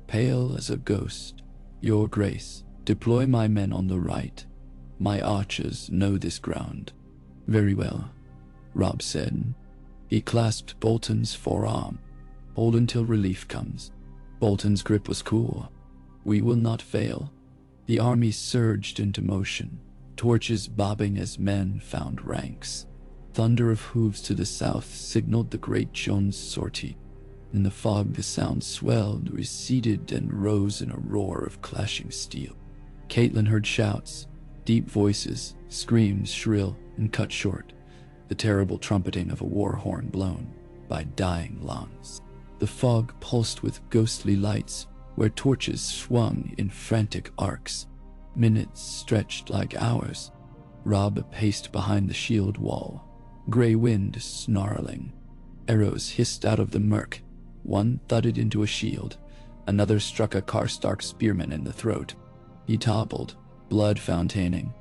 pale as a ghost. Your Grace, deploy my men on the right. My archers know this ground. Very well, Robb said. He clasped Bolton's forearm. Hold until relief comes. Bolton's grip was cool. We will not fail. The army surged into motion, torches bobbing as men found ranks. Thunder of hooves to the south signaled the Great John's sortie. In the fog the sound swelled, receded, and rose in a roar of clashing steel. Caitlin heard shouts, deep voices, screams shrill and cut short, the terrible trumpeting of a war horn blown by dying lungs. The fog pulsed with ghostly lights, where torches swung in frantic arcs. Minutes stretched like hours. Rob paced behind the shield wall, gray wind snarling. Arrows hissed out of the murk. One thudded into a shield. Another struck a Karstark spearman in the throat. He toppled, blood fontaining.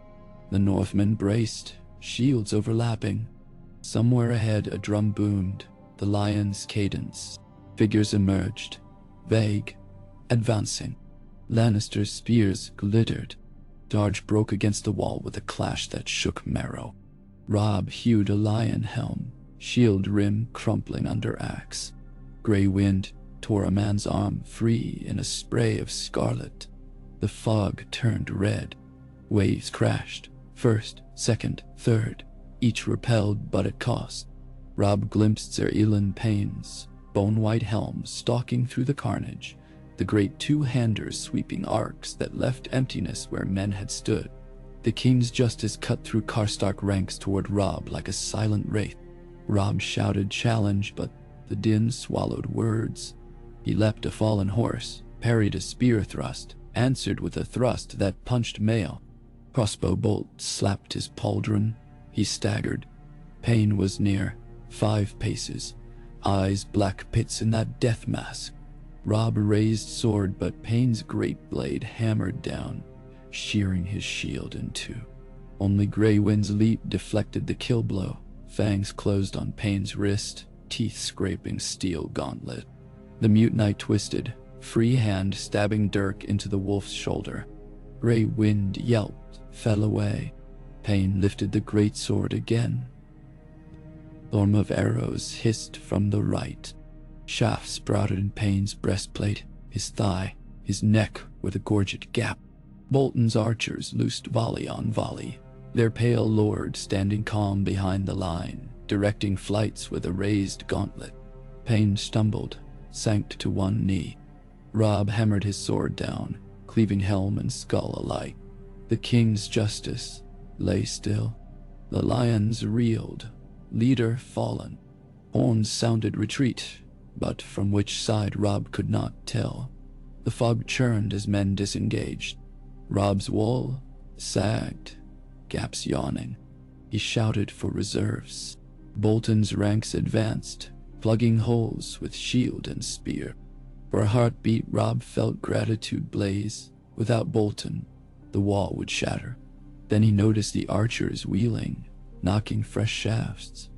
The Northmen braced, shields overlapping. Somewhere ahead a drum boomed, the lion's cadence. Figures emerged, vague, advancing. Lannister's spears glittered. Darge broke against the wall with a clash that shook marrow. Robb hewed a lion helm, shield rim crumpling under axe. Grey wind tore a man's arm free in a spray of scarlet. The fog turned red. Waves crashed, first, second, third, each repelled but at cost. Robb glimpsed Ser Ilyn Payne's bone-white helm stalking through the carnage, the great two-handers sweeping arcs that left emptiness where men had stood. The king's justice cut through Karstark ranks toward Robb like a silent wraith. Robb shouted challenge, but the din swallowed words. He leapt a fallen horse, parried a spear thrust, answered with a thrust that punched mail. Crossbow bolt slapped his pauldron. He staggered. Payne was near, 5 paces, eyes black pits in that death mask. Robb raised sword, but Payne's great blade hammered down, shearing his shield in two. Only Grey Wind's leap deflected the kill blow. Fangs closed on Payne's wrist, teeth scraping steel gauntlet. The mute knight twisted, free hand stabbing dirk into the wolf's shoulder. Grey Wind yelped, fell away. Payne lifted the great sword again. Storm of arrows hissed from the right. Shafts sprouted in Payne's breastplate, his thigh, his neck with a gorget gap. Bolton's archers loosed volley on volley, their pale lord standing calm behind the line, directing flights with a raised gauntlet. Payne stumbled, sank to one knee. Robb hammered his sword down, cleaving helm and skull alike. The king's justice lay still. The lions reeled, leader fallen. Horns sounded retreat, but from which side Robb could not tell. The fog churned as men disengaged. Robb's wall sagged, gaps yawning. He shouted for reserves. Bolton's ranks advanced, plugging holes with shield and spear. For a heartbeat, Robb felt gratitude blaze. Without Bolton, the wall would shatter. Then he noticed the archers wheeling, knocking fresh shafts.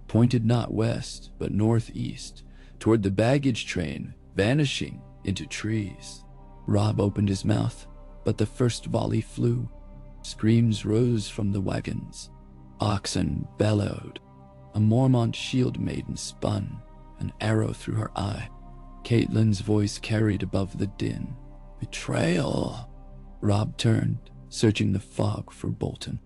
Pointed not west, but northeast, toward the baggage train, vanishing into trees. Robb opened his mouth, but the first volley flew. Screams rose from the wagons. Oxen bellowed. A Mormont shield maiden spun, an arrow through her eye. Caitlyn's voice carried above the din. Betrayal! Robb turned, searching the fog for Bolton.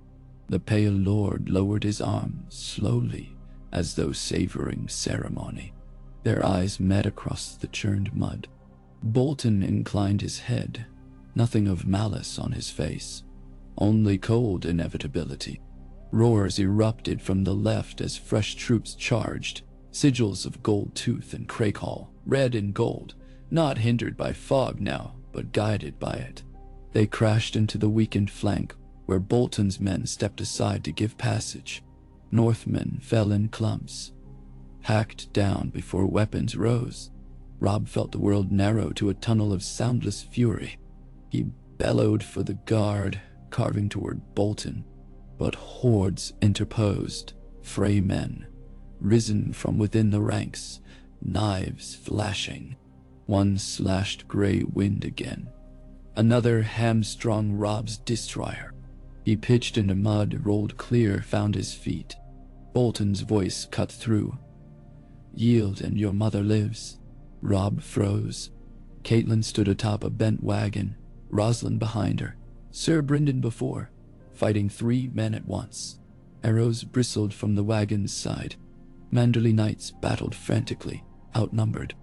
The pale lord lowered his arms slowly, as though savoring ceremony. Their eyes met across the churned mud. Bolton inclined his head, nothing of malice on his face, only cold inevitability. Roars erupted from the left as fresh troops charged, sigils of Gold Tooth and Crakehall, red and gold, not hindered by fog now, but guided by it. They crashed into the weakened flank, where Bolton's men stepped aside to give passage. Northmen fell in clumps, hacked down before weapons rose. Robb felt the world narrow to a tunnel of soundless fury. He bellowed for the guard, carving toward Bolton. But hordes interposed, Frey men, risen from within the ranks, knives flashing. One slashed Grey Wind again. Another hamstrung Robb's destroyer. He pitched into mud, rolled clear, found his feet. Bolton's voice cut through. Yield and your mother lives. Robb froze. Caitlyn stood atop a bent wagon, Rosalind behind her, Sir Brynden before, fighting 3 men at once. Arrows bristled from the wagon's side. Manderly knights battled frantically, outnumbered,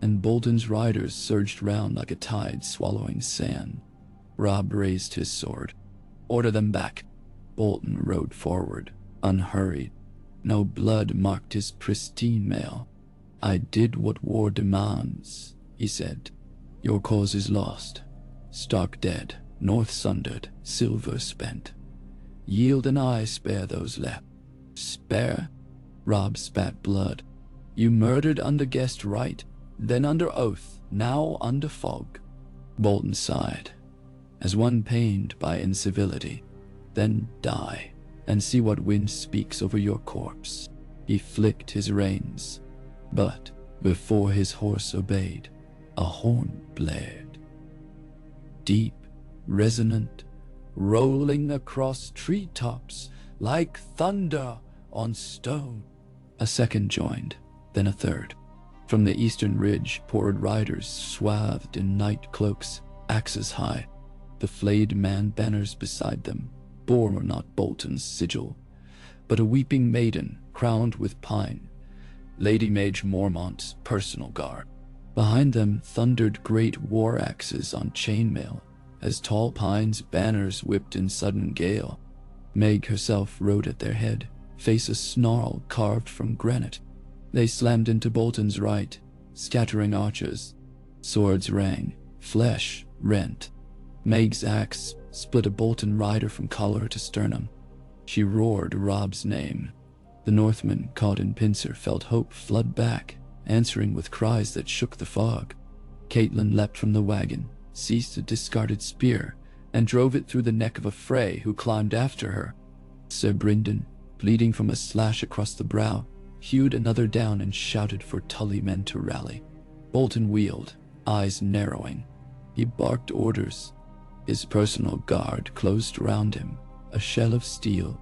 and Bolton's riders surged round like a tide swallowing sand. Robb raised his sword. Order them back. Bolton rode forward, unhurried. No blood marked his pristine mail. I did what war demands, he said. Your cause is lost. Stark dead, North sundered, silver spent. Yield and I spare those left. Spare? Robb spat blood. You murdered under guest right, then under oath, now under fog. Bolton sighed, as one pained by incivility. Then die, and see what wind speaks over your corpse. He flicked his reins, but before his horse obeyed, a horn blared. Deep, resonant, rolling across treetops like thunder on stone. A second joined, then a third. From the eastern ridge poured riders swathed in night cloaks, axes high. The flayed man banners beside them bore not Bolton's sigil, but a weeping maiden crowned with pine, Lady Mage Mormont's personal guard. Behind them thundered great war axes on chainmail, as tall pine's banners whipped in sudden gale. Meg herself rode at their head, face a snarl carved from granite. They slammed into Bolton's right, scattering archers. Swords rang, flesh rent. Meg's axe split a Bolton rider from collar to sternum. She roared Robb's name. The Northman, caught in pincer, felt hope flood back, answering with cries that shook the fog. Caitlin leapt from the wagon, seized a discarded spear, and drove it through the neck of a Frey who climbed after her. Sir Brynden, bleeding from a slash across the brow, hewed another down and shouted for Tully men to rally. Bolton wheeled, eyes narrowing. He barked orders. His personal guard closed round him, a shell of steel.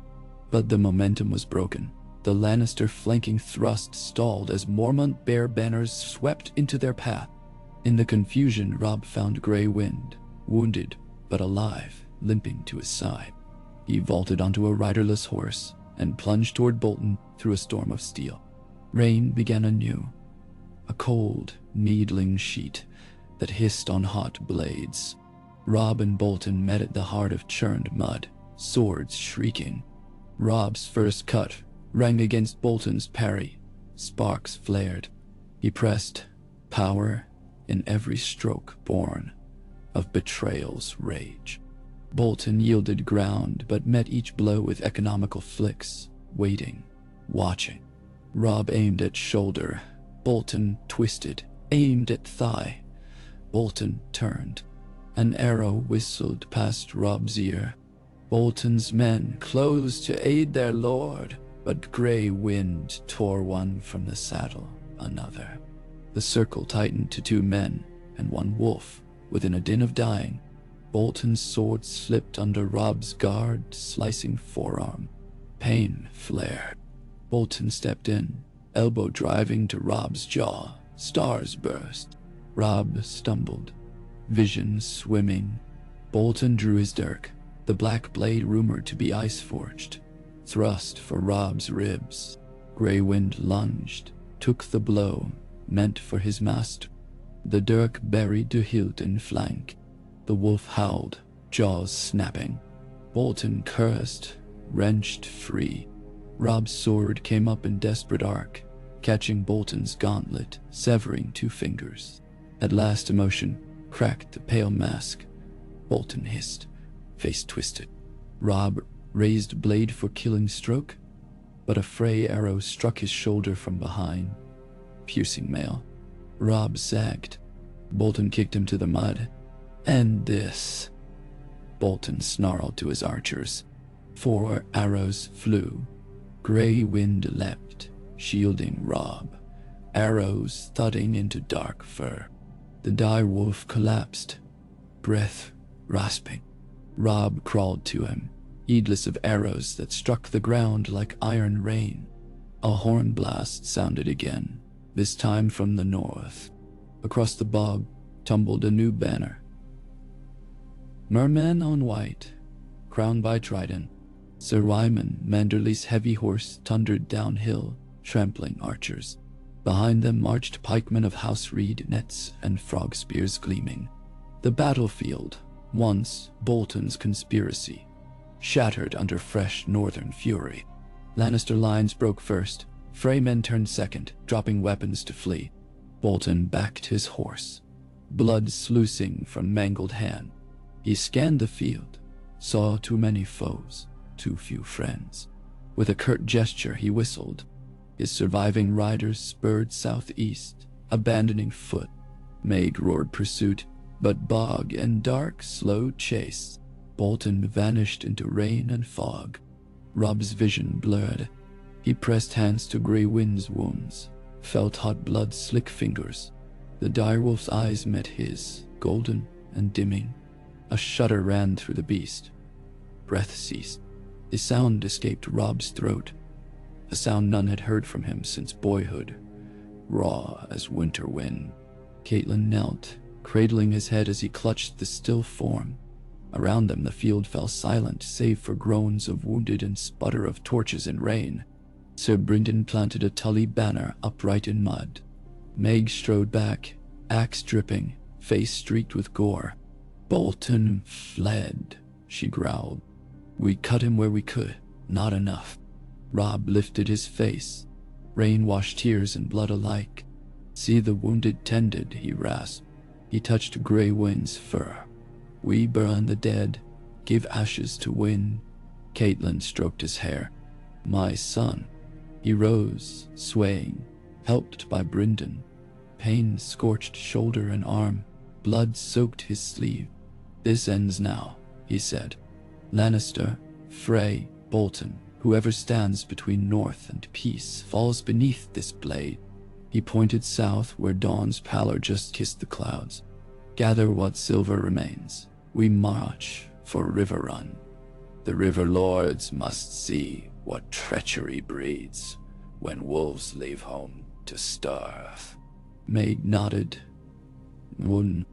But the momentum was broken. The Lannister flanking thrust stalled as Mormont bear banners swept into their path. In the confusion, Robb found Grey Wind, wounded but alive, limping to his side. He vaulted onto a riderless horse and plunged toward Bolton through a storm of steel. Rain began anew, a cold, needling sheet that hissed on hot blades. Robb and Bolton met at the heart of churned mud, swords shrieking. Robb's first cut rang against Bolton's parry. Sparks flared. He pressed, power in every stroke born of betrayal's rage. Bolton yielded ground, but met each blow with economical flicks, waiting, watching. Robb aimed at shoulder. Bolton twisted, aimed at thigh. Bolton turned. An arrow whistled past Robb's ear. Bolton's men closed to aid their lord, but Grey Wind tore one from the saddle, another. The circle tightened to 2 men and 1 wolf within a din of dying. Bolton's sword slipped under Robb's guard, slicing forearm. Pain flared. Bolton stepped in, elbow driving to Robb's jaw. Stars burst. Robb stumbled, vision swimming. Bolton drew his dirk, the black blade rumored to be ice-forged. Thrust for Robb's ribs. Grey Wind lunged, took the blow, meant for his master. The dirk buried to hilt in flank. The wolf howled, jaws snapping. Bolton cursed, wrenched free. Robb's sword came up in desperate arc, catching Bolton's gauntlet, severing 2 fingers. At last emotion cracked the pale mask. Bolton hissed, face twisted. Robb raised blade for killing stroke, but a Frey arrow struck his shoulder from behind, piercing mail. Robb sagged. Bolton kicked him to the mud. "End this." Bolton snarled to his archers. 4 arrows flew. Grey Wind leapt, shielding Robb. Arrows thudding into dark fur. The dire wolf collapsed, breath rasping. Robb crawled to him, heedless of arrows that struck the ground like iron rain. A horn blast sounded again, this time from the north. Across the bog tumbled a new banner. Mermen on white, crowned by trident. Sir Wyman Manderley's heavy horse thundered downhill, trampling archers. Behind them marched pikemen of house reed, nets and frog spears gleaming. The battlefield, once Bolton's conspiracy, shattered under fresh northern fury. Lannister lines broke first. Frey men turned second, dropping weapons to flee. Bolton backed his horse, blood sluicing from mangled hand. He scanned the field, saw too many foes. too few friends. With a curt gesture, he whistled. His surviving riders spurred southeast, abandoning foot. Meg roared pursuit, but bog and dark, slow chase. Bolton vanished into rain and fog. Rob's vision blurred. He pressed hands to Grey Wind's wounds, felt hot blood slick fingers. The direwolf's eyes met his, golden and dimming. A shudder ran through the beast. Breath ceased. The sound escaped Rob's throat, a sound none had heard from him since boyhood, raw as winter wind. Caitlin knelt, cradling his head as he clutched the still form. Around them the field fell silent, save for groans of wounded and sputter of torches in rain. Sir Brynden planted a Tully banner upright in mud. Meg strode back, axe dripping, face streaked with gore. Bolton fled, she growled. We cut him where we could, not enough. Rob lifted his face. Rain washed tears and blood alike. See the wounded tended, he rasped. He touched Grey Wind's fur. We burn the dead, give ashes to wind. Caitlin stroked his hair. My son. He rose, swaying, helped by Brynden. Pain scorched shoulder and arm. Blood soaked his sleeve. This ends now, he said. Lannister, Frey, Bolton, whoever stands between North and peace falls beneath this blade. He pointed south where dawn's pallor just kissed the clouds. Gather what silver remains. We march for River Run. The River Lords must see what treachery breeds when wolves leave home to starve. Meg nodded. One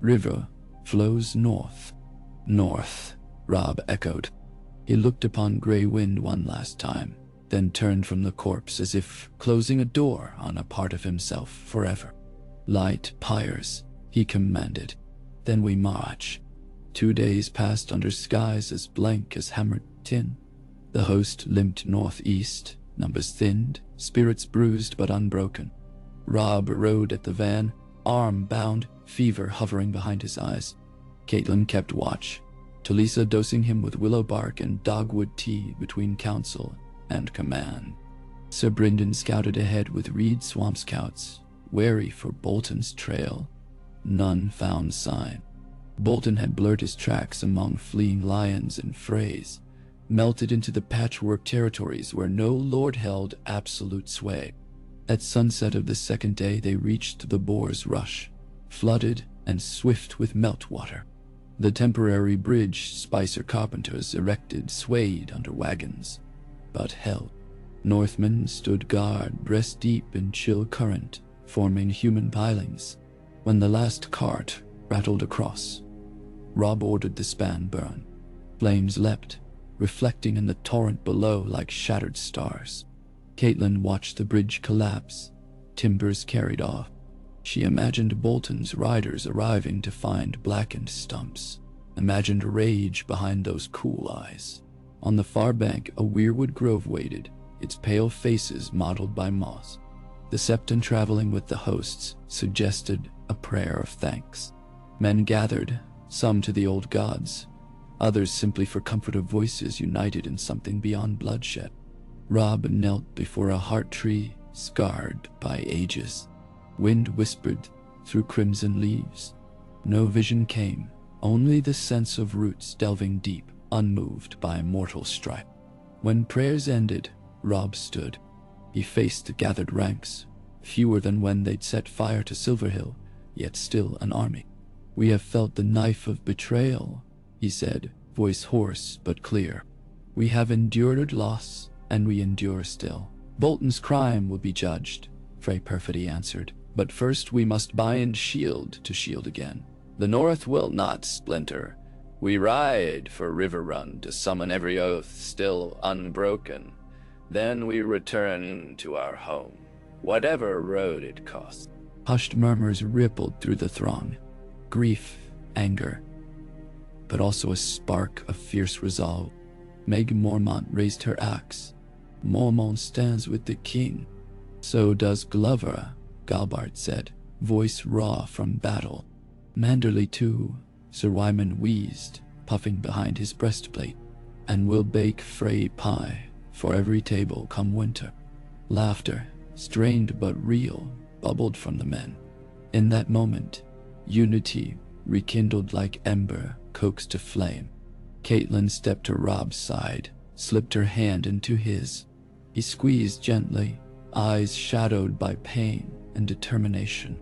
river flows north. North, Rob echoed. He looked upon Grey Wind one last time, then turned from the corpse as if closing a door on a part of himself forever. Light pyres, he commanded. Then we march. 2 days passed under skies as blank as hammered tin. The host limped northeast, numbers thinned, spirits bruised but unbroken. Rob rode at the van, arm bound, fever hovering behind his eyes. Caitlin kept watch, Talisa dosing him with willow bark and dogwood tea between council and command. Sir Brynden scouted ahead with reed swamp scouts, wary for Bolton's trail. None found sign. Bolton had blurred his tracks among fleeing lions and Freys, melted into the patchwork territories where no lord held absolute sway. At sunset of the second day they reached the Boar's Rush, flooded and swift with meltwater. The temporary bridge Spicer carpenters erected swayed under wagons, but held. Northmen stood guard breast deep in chill current, forming human pilings. When the last cart rattled across, Rob ordered the span burn. Flames leapt, reflecting in the torrent below like shattered stars. Caitlin watched the bridge collapse, timbers carried off. She imagined Bolton's riders arriving to find blackened stumps, imagined rage behind those cool eyes. On the far bank, a weirwood grove waited, its pale faces mottled by moss. The septon traveling with the hosts suggested a prayer of thanks. Men gathered, some to the old gods, others simply for comfort of voices united in something beyond bloodshed. Rob knelt before a heart tree scarred by ages. Wind whispered through crimson leaves. No vision came, only the sense of roots delving deep, unmoved by mortal strife. When prayers ended, Rob stood. He faced the gathered ranks, fewer than when they'd set fire to Silverhill, yet still an army. We have felt the knife of betrayal, he said, voice hoarse but clear. We have endured loss, and we endure still. Bolton's crime will be judged, Frey Perfidy answered. But first we must bind shield to shield again. The North will not splinter. We ride for River Run to summon every oath still unbroken. Then we return to our home, whatever road it costs. Hushed murmurs rippled through the throng. Grief, anger, but also a spark of fierce resolve. Meg Mormont raised her axe. Mormont stands with the king. So does Glover, Galbart said, voice raw from battle. Manderley too, Sir Wyman wheezed, puffing behind his breastplate. And we'll bake Frey pie for every table come winter. Laughter, strained but real, bubbled from the men. In that moment, unity rekindled like ember coaxed to flame. Caitlin stepped to Rob's side, slipped her hand into his. He squeezed gently, eyes shadowed by pain and determination.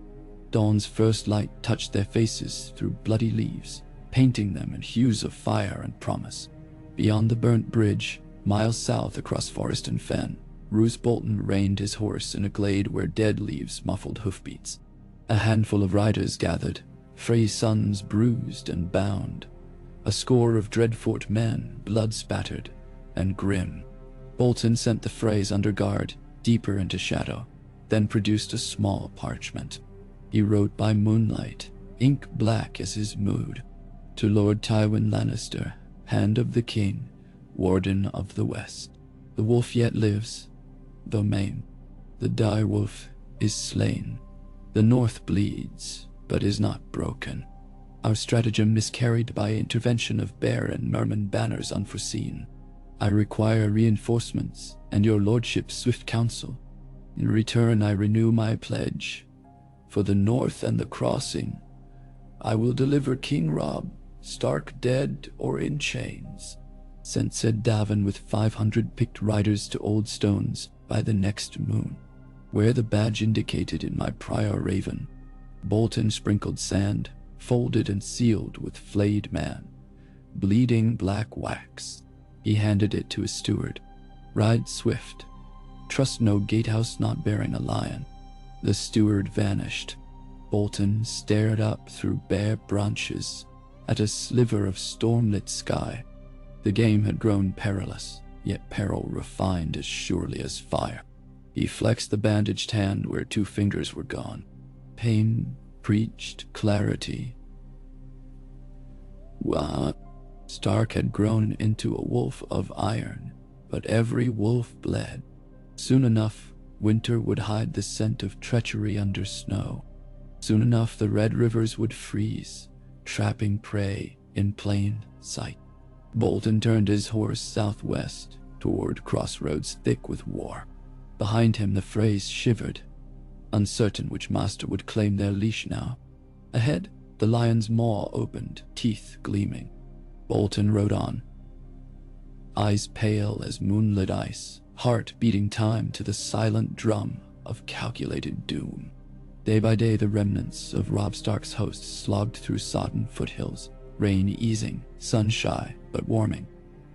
Dawn's first light touched their faces through bloody leaves, painting them in hues of fire and promise. Beyond the burnt bridge, miles south across forest and fen, Roose Bolton reined his horse in a glade where dead leaves muffled hoofbeats. A handful of riders gathered, Frey's sons bruised and bound. A score of Dreadfort men, blood-spattered and grim. Bolton sent the Freys under guard, deeper into shadow, then produced a small parchment. He wrote by moonlight, ink black as his mood. To Lord Tywin Lannister, Hand of the King, Warden of the West. The wolf yet lives, though maimed. The dire wolf is slain. The north bleeds, but is not broken. Our stratagem miscarried by intervention of bear and merman banners unforeseen. I require reinforcements and your lordship's swift counsel. In return I renew my pledge. For the north and the crossing, I will deliver King Robb, Stark dead or in chains. Sent said Davin with 500 picked riders to Old Stones by the next moon, where the badge indicated in my prior raven. Bolton sprinkled sand, folded and sealed with flayed man, bleeding black wax. He handed it to his steward. Ride swift. Trust no gatehouse not bearing a lion. The steward vanished. Bolton stared up through bare branches at a sliver of stormlit sky. The game had grown perilous, yet peril refined as surely as fire. He flexed the bandaged hand where 2 fingers were gone. Pain preached clarity. What? Stark had grown into a wolf of iron, but every wolf bled. Soon enough, winter would hide the scent of treachery under snow. Soon enough, the red rivers would freeze, trapping prey in plain sight. Bolton turned his horse southwest, toward crossroads thick with war. Behind him the Freys shivered, uncertain which master would claim their leash now. Ahead, the lion's maw opened, teeth gleaming. Bolton rode on, eyes pale as moonlit ice, heart beating time to the silent drum of calculated doom. Day by day the remnants of Robb Stark's hosts slogged through sodden foothills, rain easing, sun shy but warming.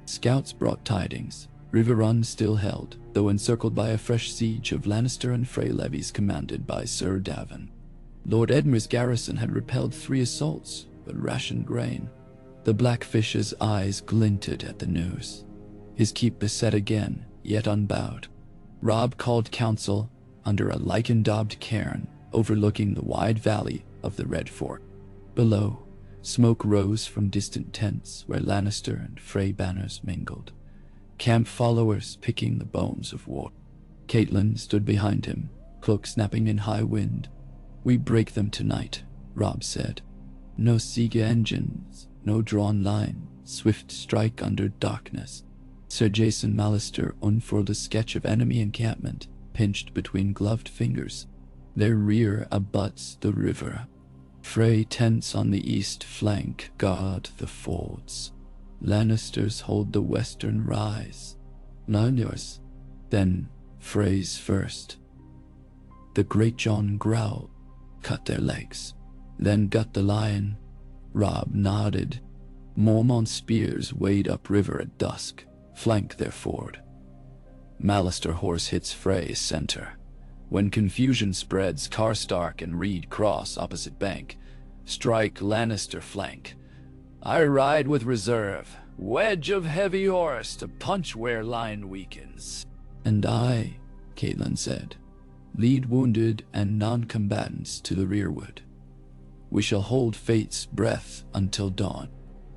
Scouts brought tidings. Riverrun still held, though encircled by a fresh siege of Lannister and Frey levies commanded by Sir Davin. Lord Edmur's garrison had repelled 3 assaults, but rationed grain. The Blackfish's eyes glinted at the news. His keep beset again, yet unbowed. Robb called council under a lichen-daubed cairn overlooking the wide valley of the Red Fort. Below, smoke rose from distant tents where Lannister and Frey banners mingled. Camp followers picking the bones of war. Caitlin stood behind him, cloak snapping in high wind. We break them tonight, Robb said. No Sega engines, no drawn line, swift strike under darkness. Sir Jason Mallister unfurled a sketch of enemy encampment, pinched between gloved fingers. Their rear abuts the river. Frey tents on the east flank guard the fords. Lannisters hold the western rise. None yours. Then Frey's first. The Great John growled, cut their legs, then gut the lion. Robb nodded. Mormont spears wade upriver at dusk, flank their ford. Mallister horse hits Frey's center. When confusion spreads, Karstark and Reed cross opposite bank. Strike Lannister flank. I ride with reserve, wedge of heavy horse to punch where line weakens. And I, Caitlin said, lead wounded and non-combatants to the rearward. We shall hold fate's breath until dawn.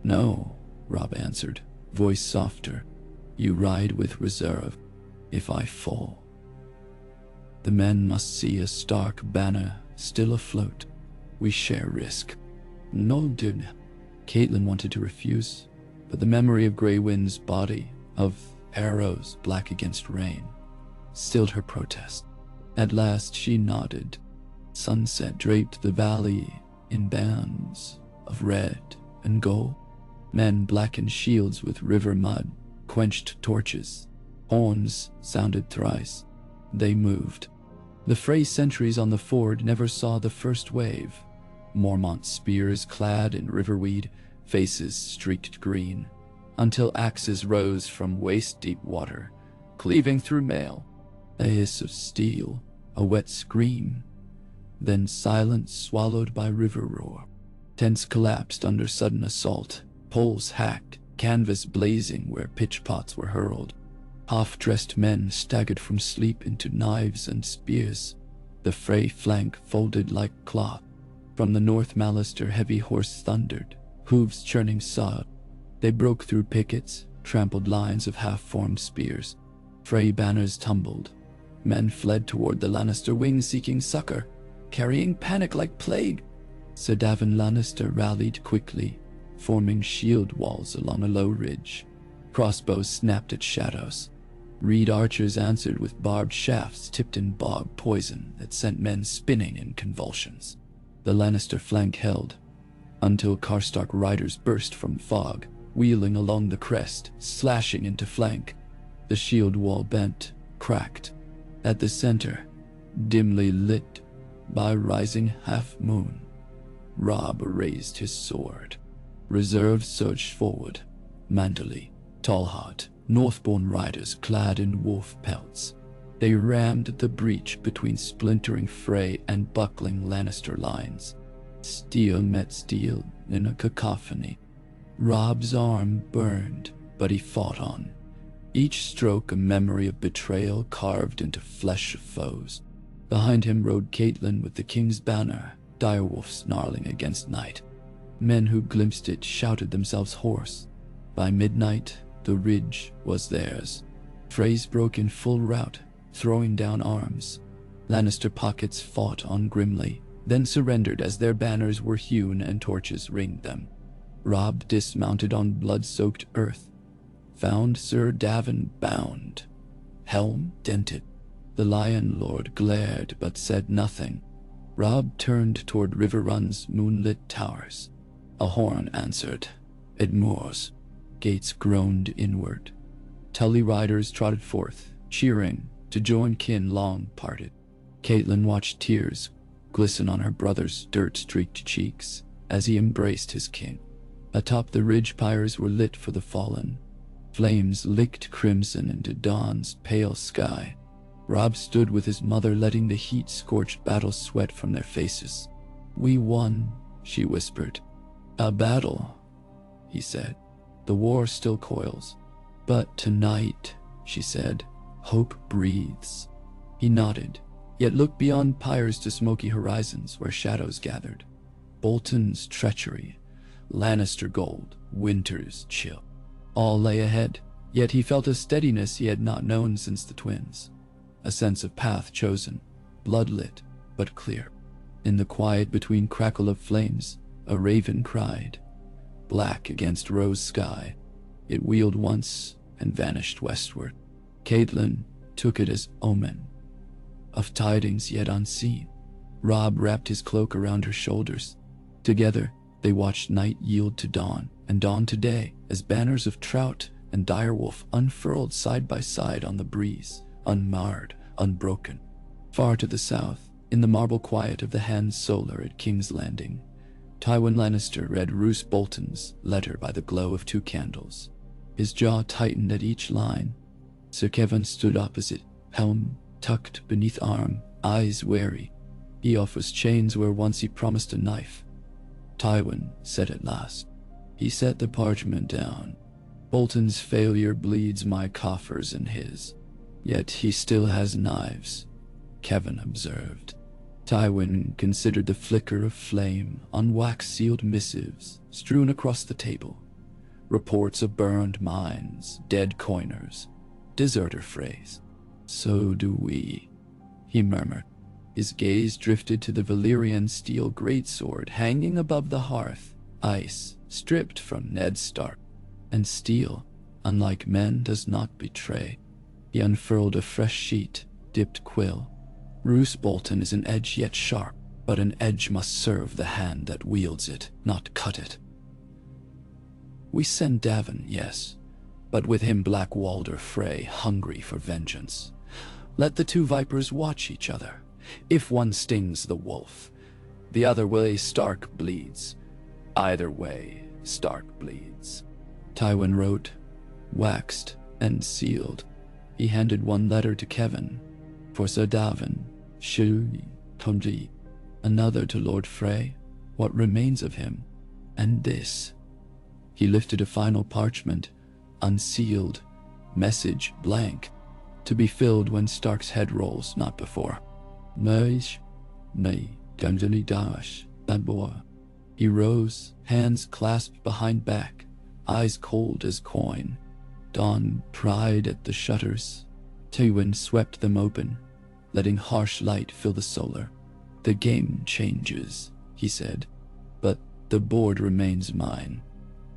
No, Robb answered, voice softer. You ride with reserve. If I fall, the men must see a Stark banner still afloat. We share risk. No, dude. Caitlin wanted to refuse, but the memory of Grey Wind's body, of arrows black against rain, stilled her protest. At last she nodded. Sunset draped the valley in bands of red and gold. Men blackened shields with river mud, quenched torches. Horns sounded thrice. They moved. The Frey sentries on the ford never saw the first wave. Mormont spears clad in riverweed, faces streaked green, until axes rose from waist-deep water, cleaving through mail. A hiss of steel, a wet scream, then silence swallowed by river roar. Tents collapsed under sudden assault, poles hacked, canvas blazing where pitchpots were hurled. Half-dressed men staggered from sleep into knives and spears. The Frey flank folded like cloth. From the north Malister heavy horse thundered, hooves churning sod. They broke through pickets, trampled lines of half-formed spears. Frey banners tumbled. Men fled toward the Lannister wing seeking succor, carrying panic like plague. Sir Davin Lannister rallied quickly, forming shield walls along a low ridge. Crossbows snapped at shadows. Reed archers answered with barbed shafts tipped in bog poison that sent men spinning in convulsions. The Lannister flank held, until Karstark riders burst from fog, wheeling along the crest, slashing into flank. The shield wall bent, cracked. At the center, dimly lit by rising half-moon, Robb raised his sword. Reserve surged forward. Manderly, Tallheart, Northbourne riders clad in wolf pelts. They rammed the breach between splintering Frey and buckling Lannister lines. Steel met steel in a cacophony. Robb's arm burned, but he fought on. Each stroke a memory of betrayal carved into flesh of foes. Behind him rode Catelyn with the king's banner, direwolf snarling against night. Men who glimpsed it shouted themselves hoarse. By midnight, the ridge was theirs. Freys broke in full rout, throwing down arms. Lannister pockets fought on grimly, then surrendered as their banners were hewn and torches ringed them. Robb dismounted on blood-soaked earth, found Sir Davin bound, helm dented. The Lion Lord glared but said nothing. Robb turned toward River Run's moonlit towers. A horn answered. It moors. Gates groaned inward. Tully riders trotted forth, cheering, to join kin long parted. Catelyn watched tears glisten on her brother's dirt-streaked cheeks as he embraced his king. Atop the ridge pyres were lit for the fallen. Flames licked crimson into dawn's pale sky. Robb stood with his mother, letting the heat-scorched battle sweat from their faces. "We won," she whispered. "A battle," he said. "The war still coils. But tonight," she said, "hope breathes." He nodded, yet looked beyond pyres to smoky horizons where shadows gathered. Bolton's treachery, Lannister gold, winter's chill. All lay ahead, yet he felt a steadiness he had not known since the twins. A sense of path chosen, blood-lit, but clear. In the quiet between crackle of flames, a raven cried, black against rose sky. It wheeled once and vanished westward. Catelyn took it as omen of tidings yet unseen. Robb wrapped his cloak around her shoulders. Together, they watched night yield to dawn, and dawn to day, as banners of trout and direwolf unfurled side by side on the breeze, unmarred, unbroken. Far to the south, in the marble quiet of the Hand Solar at King's Landing, Tywin Lannister read Roose Bolton's letter by the glow of 2 candles. His jaw tightened at each line. Sir Kevan stood opposite, helm tucked beneath arm, eyes wary. Eofa's chains where once he promised a knife. Tywin said at last. He set the parchment down. "Bolton's failure bleeds my coffers and his. Yet he still has knives," Kevan observed. Tywin considered the flicker of flame on wax-sealed missives strewn across the table. Reports of burned mines, dead coiners, deserter Freys. "So do we," he murmured. His gaze drifted to the Valyrian steel greatsword hanging above the hearth, ice stripped from Ned Stark. And steel, unlike men, does not betray. He unfurled a fresh sheet, dipped quill. Roose Bolton is an edge yet sharp, but an edge must serve the hand that wields it, not cut it. We send Davin, yes, but with him Black Walder Frey, hungry for vengeance. Let the two vipers watch each other. If one stings the wolf, the other way Stark bleeds. Either way, Stark bleeds. Tywin wrote, waxed, and sealed. He handed one letter to Kevin, for Sir Davin, Shuri, Tonji, another to Lord Frey, what remains of him, and this. He lifted a final parchment, unsealed, message blank, to be filled when Stark's head rolls, not before. Noish, nay, Gunjali Dash, that boy. He rose, hands clasped behind back, eyes cold as coin. Dawn pried at the shutters. Tywin swept them open, letting harsh light fill the solar. The game changes, he said, but the board remains mine.